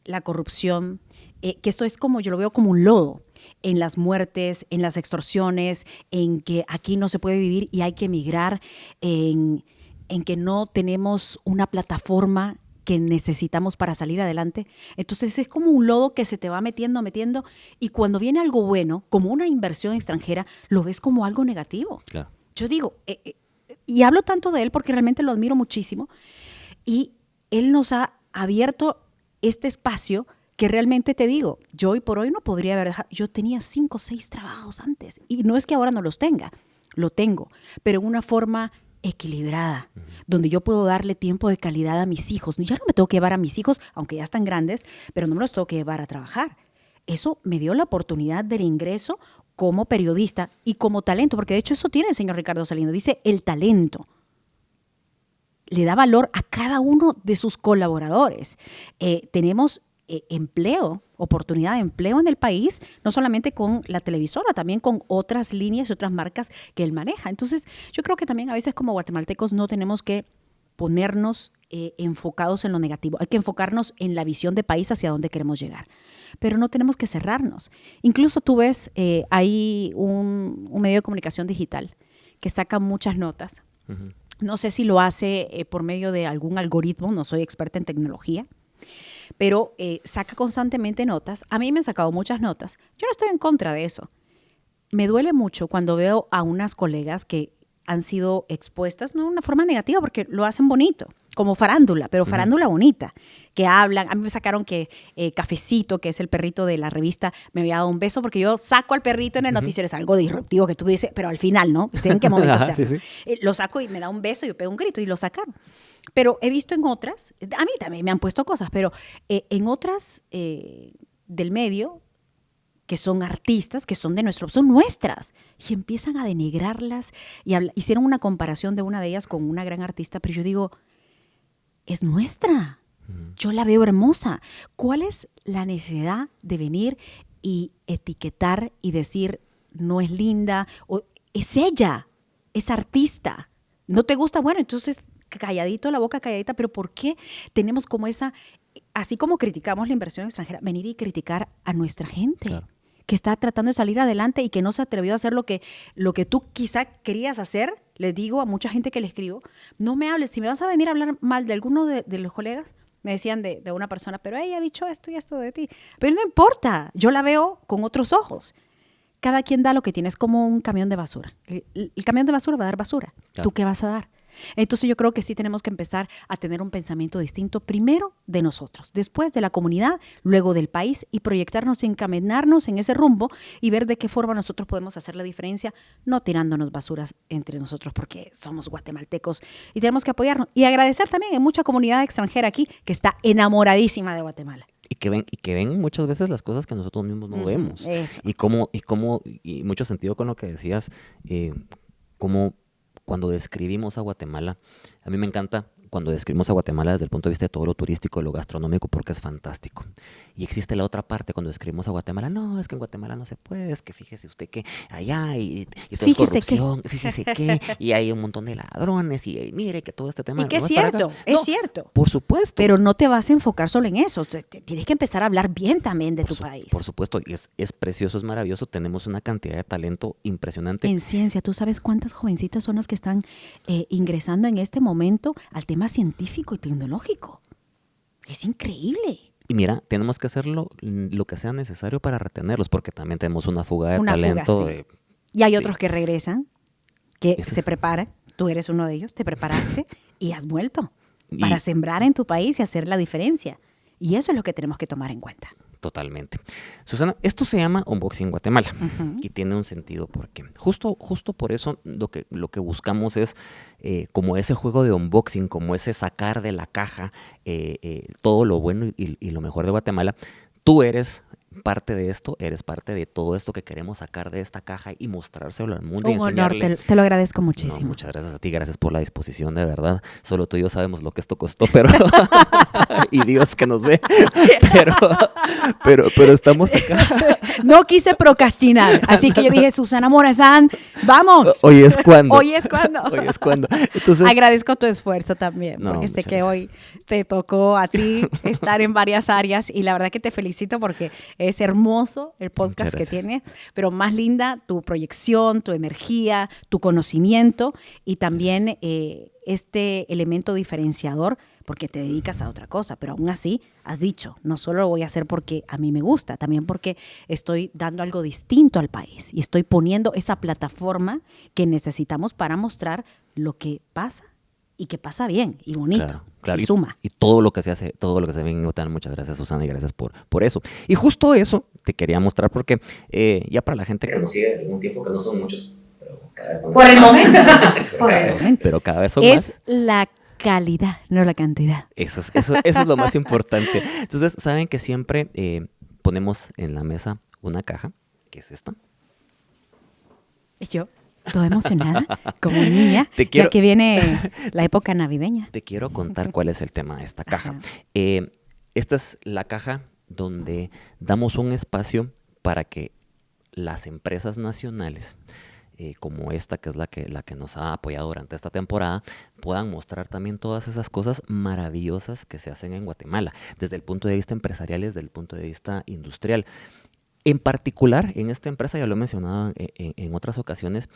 la corrupción, que esto es como, yo lo veo como un lodo, en las muertes, en las extorsiones, en que aquí no se puede vivir y hay que emigrar, en que no tenemos una plataforma que necesitamos para salir adelante. Entonces es como un lodo que se te va metiendo, y cuando viene algo bueno, como una inversión extranjera, lo ves como algo negativo. Claro. Yo digo, y hablo tanto de él porque realmente lo admiro muchísimo, y él nos ha abierto este espacio que realmente te digo, yo hoy por hoy no podría haber dejado, yo tenía 5 o 6 trabajos antes y no es que ahora no los tenga, lo tengo, pero en una forma equilibrada, donde yo puedo darle tiempo de calidad a mis hijos. Ya no me tengo que llevar a mis hijos, aunque ya están grandes, pero no me los tengo que llevar a trabajar. Eso me dio la oportunidad del ingreso como periodista y como talento, porque de hecho eso tiene el señor Ricardo Salinas, dice el talento. Le da valor a cada uno de sus colaboradores. Tenemos empleo, oportunidad de empleo en el país, no solamente con la televisora, también con otras líneas y otras marcas que él maneja. Entonces, yo creo que también a veces como guatemaltecos no tenemos que ponernos enfocados en lo negativo. Hay que enfocarnos en la visión de país hacia dónde queremos llegar. Pero no tenemos que cerrarnos. Incluso tú ves, hay un medio de comunicación digital que saca muchas notas. Uh-huh. No sé si lo hace por medio de algún algoritmo, no soy experta en tecnología, pero saca constantemente notas. A mí me han sacado muchas notas. Yo no estoy en contra de eso. Me duele mucho cuando veo a unas colegas que han sido expuestas, no de una forma negativa, porque lo hacen bonito, como farándula, pero farándula bonita, que hablan. A mí me sacaron que Cafecito, que es el perrito de la revista, me había dado un beso, porque yo saco al perrito en el noticiero, es algo disruptivo que tú dices, pero al final, ¿no? Sé en qué momento. O sea, sí. Lo saco y me da un beso, yo pego un grito y lo sacaron. Pero he visto en otras, a mí también me han puesto cosas, pero en otras del medio, que son artistas, que son de son nuestras, y empiezan a denigrarlas, y hicieron una comparación de una de ellas con una gran artista, pero yo digo, es nuestra, yo la veo hermosa. ¿Cuál es la necesidad de venir y etiquetar y decir, no es linda, o es ella, es artista? ¿No te gusta? Bueno, entonces calladito, la boca calladita, pero ¿por qué tenemos como esa, así como criticamos la inversión extranjera, venir y criticar a nuestra gente? Claro. Que está tratando de salir adelante y que no se atrevió a hacer lo que tú quizá querías hacer. Les digo a mucha gente que le escribo, no me hables, si me vas a venir a hablar mal de alguno de los colegas, me decían de una persona, pero ella ha dicho esto y esto de ti. Pero no importa, yo la veo con otros ojos. Cada quien da lo que tiene, es como un camión de basura. El camión de basura va a dar basura. Claro. ¿Tú qué vas a dar? Entonces yo creo que sí tenemos que empezar a tener un pensamiento distinto, primero de nosotros, después de la comunidad, luego del país, y proyectarnos, encaminarnos en ese rumbo y ver de qué forma nosotros podemos hacer la diferencia, no tirándonos basuras entre nosotros, porque somos guatemaltecos y tenemos que apoyarnos. Y agradecer también a mucha comunidad extranjera aquí que está enamoradísima de Guatemala. Y que ven muchas veces las cosas que nosotros mismos no vemos. Eso. Y mucho sentido con lo que decías, como cuando describimos a Guatemala, a mí me encanta cuando describimos a Guatemala desde el punto de vista de todo lo turístico, lo gastronómico, porque es fantástico. Y existe la otra parte cuando describimos a Guatemala, no, es que en Guatemala no se puede, es que fíjese usted que allá y todo es corrupción, fíjese que, y hay un montón de ladrones, y mire que todo este tema... Y que es cierto, es cierto. Por supuesto. Pero no te vas a enfocar solo en eso, tienes que empezar a hablar bien también de tu país. Por supuesto, y es precioso, es maravilloso, tenemos una cantidad de talento impresionante. En ciencia, ¿tú sabes cuántas jovencitas son las que están ingresando en este momento al tema científico y tecnológico? Es increíble. Y mira, tenemos que hacer lo que sea necesario para retenerlos, porque también tenemos una fuga de talento. Sí. Y hay otros que regresan, que se preparan. Tú eres uno de ellos, te preparaste y has vuelto para sembrar en tu país y hacer la diferencia. Y eso es lo que tenemos que tomar en cuenta. Totalmente. Susana, esto se llama Unboxing Guatemala y tiene un sentido porque justo por eso lo que buscamos es como ese juego de unboxing, como ese sacar de la caja todo lo bueno y lo mejor de Guatemala. Tú eres parte de esto, eres parte de todo esto que queremos sacar de esta caja y mostrárselo al mundo. Un honor, te lo agradezco muchísimo. No, muchas gracias a ti, gracias por la disposición, de verdad. Solo tú y yo sabemos lo que esto costó, pero y Dios que nos ve, pero estamos acá. No quise procrastinar, así que yo dije, Susana Morazán, ¡vamos! Hoy es cuando. Hoy es cuando. Hoy es cuando. Entonces, agradezco tu esfuerzo también, porque sé que hoy te tocó a ti estar en varias áreas y la verdad que te felicito porque es hermoso el podcast que tienes, pero más linda tu proyección, tu energía, tu conocimiento y también este elemento diferenciador porque te dedicas a otra cosa, pero aún así has dicho, no solo lo voy a hacer porque a mí me gusta, también porque estoy dando algo distinto al país y estoy poniendo esa plataforma que necesitamos para mostrar lo que pasa y que pasa bien y bonito, claro. y suma. Y todo lo que se hace, todo lo que se ve en Guatemala, muchas gracias, Susana, y gracias por eso. Y justo eso te quería mostrar porque ya para la gente que nos sigue de algún tiempo, que no son muchos, pero cada vez son por el momento. Pero cada vez son más. Es la calidad, no la cantidad. Eso es lo más importante. Entonces, saben que siempre ponemos en la mesa una caja, que es esta. Y yo, toda emocionada, como niña, ya que viene la época navideña. Te quiero contar cuál es el tema de esta caja. Esta es la caja donde damos un espacio para que las empresas nacionales, como esta, que es la que nos ha apoyado durante esta temporada, puedan mostrar también todas esas cosas maravillosas que se hacen en Guatemala, desde el punto de vista empresarial y desde el punto de vista industrial. En particular, en esta empresa, ya lo he mencionado en otras ocasiones,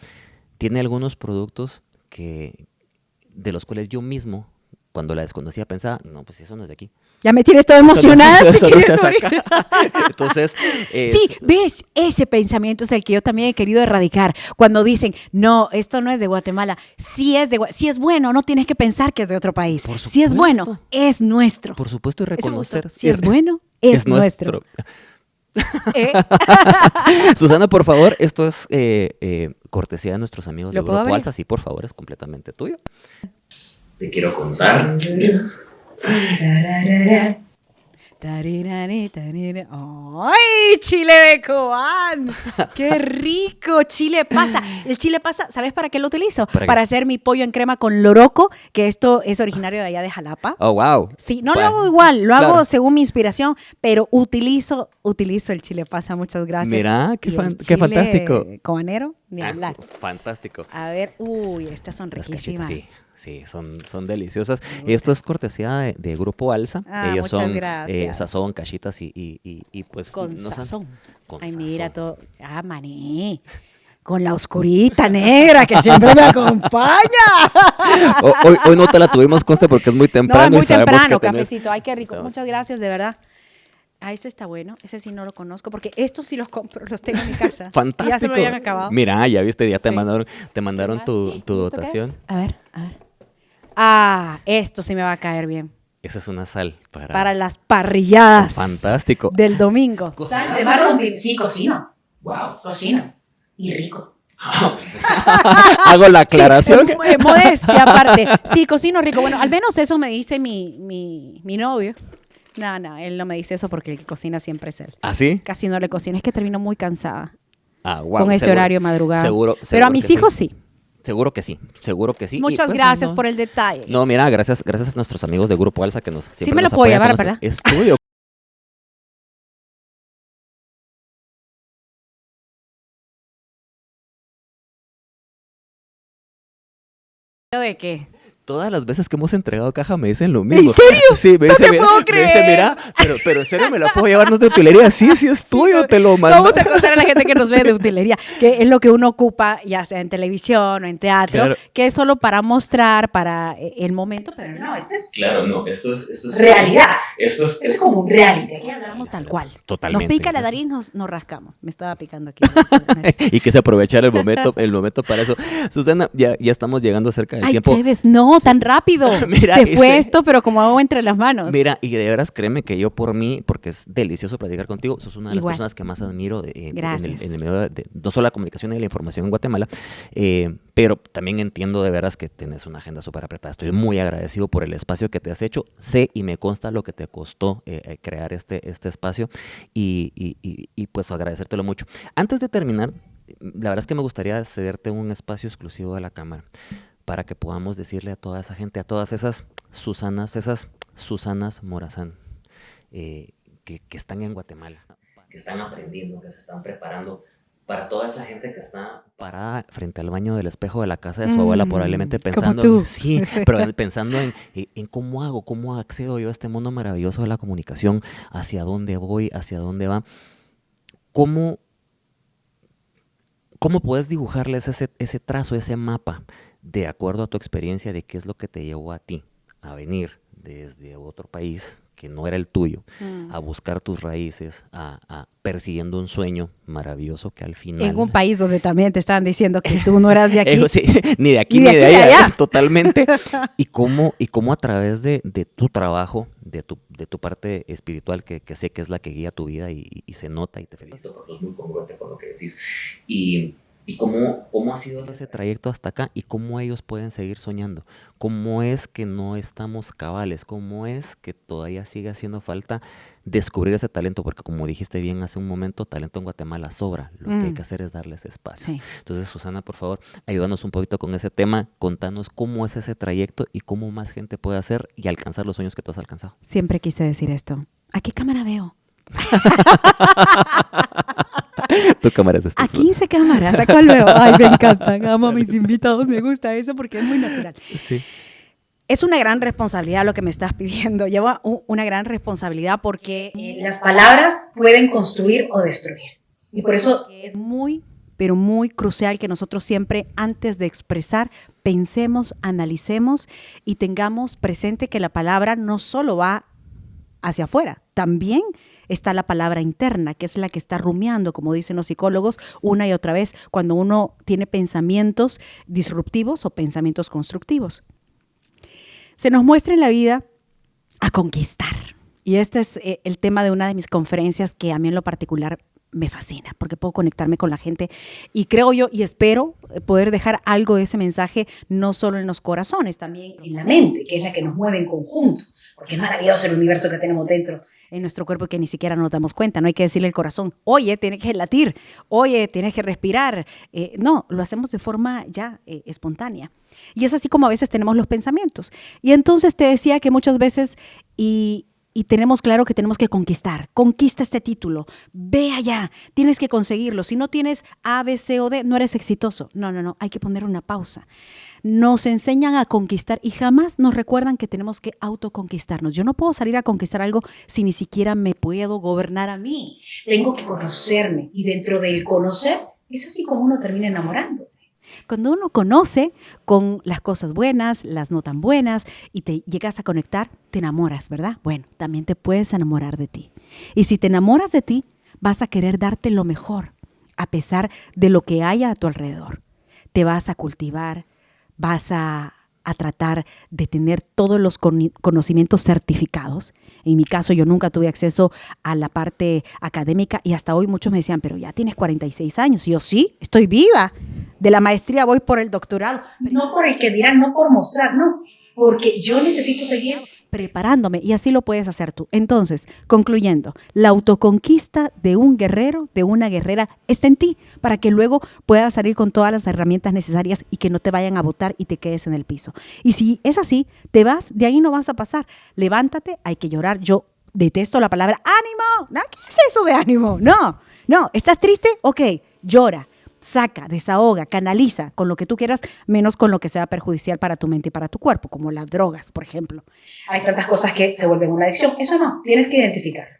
tiene algunos productos de los cuales yo mismo, cuando la desconocía, pensaba, no, pues eso no es de aquí. Ya me tienes toda emocionada. Eso no se hace acá. Entonces, sí, ves, ese pensamiento es el que yo también he querido erradicar. Cuando dicen, no, esto no es de Guatemala. Si es bueno, no tienes que pensar que es de otro país. Si es bueno, es nuestro. Por supuesto, y reconocer. Si es bueno, es nuestro. Susana, por favor, esto es cortesía de nuestros amigos de Grupo Alsa. Sí, por favor, es completamente tuyo. Te quiero contar. ¡Ay, chile de Cobán! ¡Qué rico! Chile pasa. El chile pasa, ¿sabes para qué lo utilizo? Para hacer mi pollo en crema con loroco, que esto es originario de allá de Jalapa. ¡Oh, wow! Sí, no lo hago igual, lo hago según mi inspiración, pero utilizo el chile pasa. Muchas gracias. Mira, qué fantástico. Cobanero, ni hablar. Fantástico. A ver, estas son riquísimas. Sí, son deliciosas. Esto es cortesía de Grupo Alsa. Ellos son sazón, cachitas y pues... Con sazón. Ay, mira todo. Ah, mané. Con la oscurita negra que siempre me acompaña. Hoy no te la tuvimos, conste, porque es muy temprano. No, es muy temprano, cafecito. Ay, qué rico. Muchas gracias, de verdad. Ese está bueno, ese sí no lo conozco, porque estos sí los compro, los tengo en mi casa. Fantástico. Y ya se me habían acabado. Mira, ya viste, ya te mandaron tu dotación. A ver. Esto sí me va a caer bien. Esa es una sal para las parrilladas. Fantástico. Del domingo. Sal de mar con sí, cocino. Wow. Cocino. Y rico. Hago la aclaración. Sí, modestia aparte. Sí, cocino rico. Bueno, al menos eso me dice mi novio. No, él no me dice eso porque el que cocina siempre es él. ¿Ah, sí? Casi no le cocino, es que termino muy cansada. Wow. Con ese horario madrugado. Seguro. Pero a mis hijos sí. Seguro que sí. Muchas gracias por el detalle. No, mira, gracias a nuestros amigos de Grupo Alsa que nos siempre sí me lo puedo llevar, ¿verdad? Es tuyo. ¿De qué? Todas las veces que hemos entregado caja me dicen lo mismo. ¿En serio? Sí, me dicen, puedo creer. Me dicen, mira, pero en serio me la puedo llevar, no es de utilería. Sí, es tuyo, te lo mando. Vamos a contar a la gente que nos ve de utilería, que es lo que uno ocupa, ya sea en televisión o en teatro, que es solo para mostrar, para el momento, pero no, esto es... Claro, no, esto es realidad. Esto es como un reality. Aquí hablamos tal cual. Totalmente. Nos pica la nariz, nos rascamos. Me estaba picando aquí. Y que se aprovechara el momento para eso. Susana, ya estamos llegando cerca del tiempo. Ay, Chévez, no, tan rápido. Mira, se fue esto, pero como agua entre las manos. Mira, y de veras créeme que yo por mí, porque es delicioso platicar contigo, sos una de las personas que más admiro en el medio de no solo la comunicación y la información en Guatemala, pero también entiendo de veras que tienes una agenda súper apretada. Estoy muy agradecido por el espacio que te has hecho. Sé y me consta lo que te costó crear este espacio y pues agradecértelo mucho. Antes de terminar, la verdad es que me gustaría cederte un espacio exclusivo de la cámara para que podamos decirle a toda esa gente, a todas esas Susanas Morazán que están en Guatemala, que están aprendiendo, que se están preparando, para toda esa gente que está parada frente al baño del espejo de la casa de su abuela, probablemente pensando, sí, pero pensando en cómo accedo yo a este mundo maravilloso de la comunicación, hacia dónde voy, hacia dónde va, cómo puedes dibujarles ese trazo, ese mapa, de acuerdo a tu experiencia de qué es lo que te llevó a ti a venir desde otro país que no era el tuyo, a buscar tus raíces, a persiguiendo un sueño maravilloso que al final... En un país donde también te estaban diciendo que tú no eras de aquí. Sí, ni de aquí ni de allá, totalmente. Y cómo a través de tu trabajo, de tu parte espiritual, que sé que es la que guía tu vida y se nota, y te felicito porque es muy congruente con lo que decís. ¿Y cómo ha sido ese trayecto hasta acá? ¿Y cómo ellos pueden seguir soñando? ¿Cómo es que no estamos cabales? ¿Cómo es que todavía sigue haciendo falta descubrir ese talento? Porque como dijiste bien hace un momento, talento en Guatemala sobra. Lo que hay que hacer es darles espacios. Sí. Entonces, Susana, por favor, ayúdanos un poquito con ese tema. Contanos cómo es ese trayecto y cómo más gente puede hacer y alcanzar los sueños que tú has alcanzado. Siempre quise decir esto. ¿A qué cámara veo? Tu cámara es esta. A 15 cámaras, ¿a cuál veo? Ay, me encantan, amo a mis invitados, me gusta eso porque es muy natural. Sí. Es una gran responsabilidad lo que me estás pidiendo, lleva una gran responsabilidad porque las palabras pueden construir o destruir. Y por eso es muy, pero muy crucial que nosotros siempre, antes de expresar, pensemos, analicemos y tengamos presente que la palabra no solo va hacia afuera, también está la palabra interna, que es la que está rumiando, como dicen los psicólogos, una y otra vez, cuando uno tiene pensamientos disruptivos o pensamientos constructivos. Se nos muestra en la vida a conquistar. Y este es el tema de una de mis conferencias que a mí en lo particular me fascina, porque puedo conectarme con la gente y creo yo y espero poder dejar algo de ese mensaje no solo en los corazones, también en la mente, que es la que nos mueve en conjunto, porque es maravilloso el universo que tenemos dentro. En nuestro cuerpo que ni siquiera nos damos cuenta, no hay que decirle al corazón, oye, tienes que latir, oye, tienes que respirar. No, lo hacemos de forma ya espontánea. Y es así como a veces tenemos los pensamientos. Y entonces te decía que muchas veces, y tenemos claro que tenemos que conquistar. Conquista este título. Ve allá. Tienes que conseguirlo. Si no tienes A, B, C o D, no eres exitoso. No. Hay que poner una pausa. Nos enseñan a conquistar y jamás nos recuerdan que tenemos que autoconquistarnos. Yo no puedo salir a conquistar algo si ni siquiera me puedo gobernar a mí. Tengo que conocerme. Y dentro del conocer, es así como uno termina enamorándose. Cuando uno conoce con las cosas buenas, las no tan buenas, y te llegas a conectar, te enamoras, ¿verdad? Bueno, también te puedes enamorar de ti. Y si te enamoras de ti, vas a querer darte lo mejor, a pesar de lo que haya a tu alrededor. Te vas a cultivar, vas a tratar de tener todos los conocimientos certificados. En mi caso, yo nunca tuve acceso a la parte académica y hasta hoy muchos me decían, pero ya tienes 46 años. Y yo, sí, estoy viva. De la maestría voy por el doctorado. No por el que dirán, no por mostrar, no. Porque yo necesito seguir preparándome y así lo puedes hacer tú. Entonces, concluyendo, la autoconquista de un guerrero, de una guerrera, está en ti para que luego puedas salir con todas las herramientas necesarias y que no te vayan a botar y te quedes en el piso. Y si es así, te vas, de ahí no vas a pasar. Levántate, hay que llorar. Yo detesto la palabra ánimo. ¿No? ¿Qué es eso de ánimo? No. ¿Estás triste? Ok, llora. Saca, desahoga, canaliza con lo que tú quieras, menos con lo que sea perjudicial para tu mente y para tu cuerpo, como las drogas, por ejemplo. Hay tantas cosas que se vuelven una adicción. Eso no, tienes que identificarlo.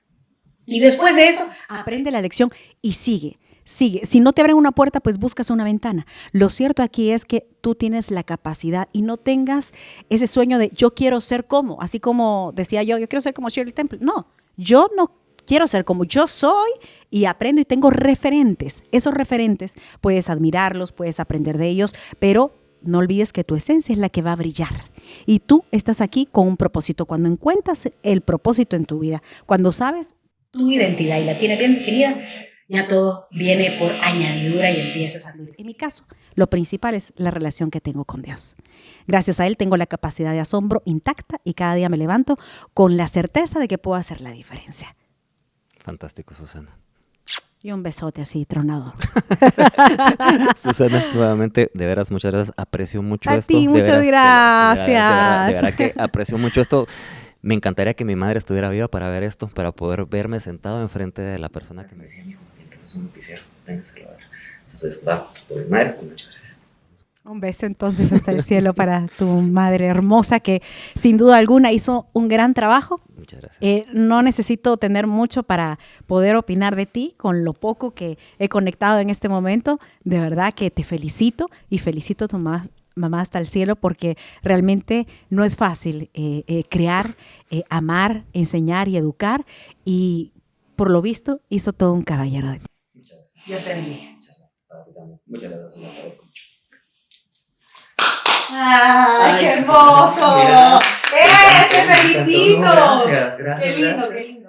Y después de eso, aprende la lección y sigue. Si no te abren una puerta, pues buscas una ventana. Lo cierto aquí es que tú tienes la capacidad y no tengas ese sueño de yo quiero ser como, así como decía yo quiero ser como Shirley Temple. No, yo no quiero ser como yo soy y aprendo y tengo referentes. Esos referentes puedes admirarlos, puedes aprender de ellos, pero no olvides que tu esencia es la que va a brillar. Y tú estás aquí con un propósito. Cuando encuentras el propósito en tu vida, cuando sabes tu identidad y la tienes bien definida, ya todo viene por añadidura y empiezas a fluir. En mi caso, lo principal es la relación que tengo con Dios. Gracias a Él tengo la capacidad de asombro intacta y cada día me levanto con la certeza de que puedo hacer la diferencia. Fantástico, Susana. Y un besote así, tronador. Susana, nuevamente, de veras, muchas gracias. Aprecio mucho esto. A ti, muchas gracias. De verdad que aprecio mucho esto. Me encantaría que mi madre estuviera viva para ver esto, para poder verme sentado enfrente de la persona que me decía, mijo, entonces es un noticiero, téngaselo a ver. Entonces, va, por mi madre, muchas gracias. Un beso entonces hasta el cielo para tu madre hermosa que sin duda alguna hizo un gran trabajo. Muchas gracias. No necesito tener mucho para poder opinar de ti con lo poco que he conectado en este momento. De verdad que te felicito y felicito mamá hasta el cielo, porque realmente no es fácil crear, amar, enseñar y educar, y por lo visto hizo todo un caballero de ti. Muchas gracias. Dios te bendiga. Muchas gracias, lo agradezco mucho. ¡Ay, qué hermoso! Mira, ¡Te felicito! Gracias. Qué lindo, qué lindo.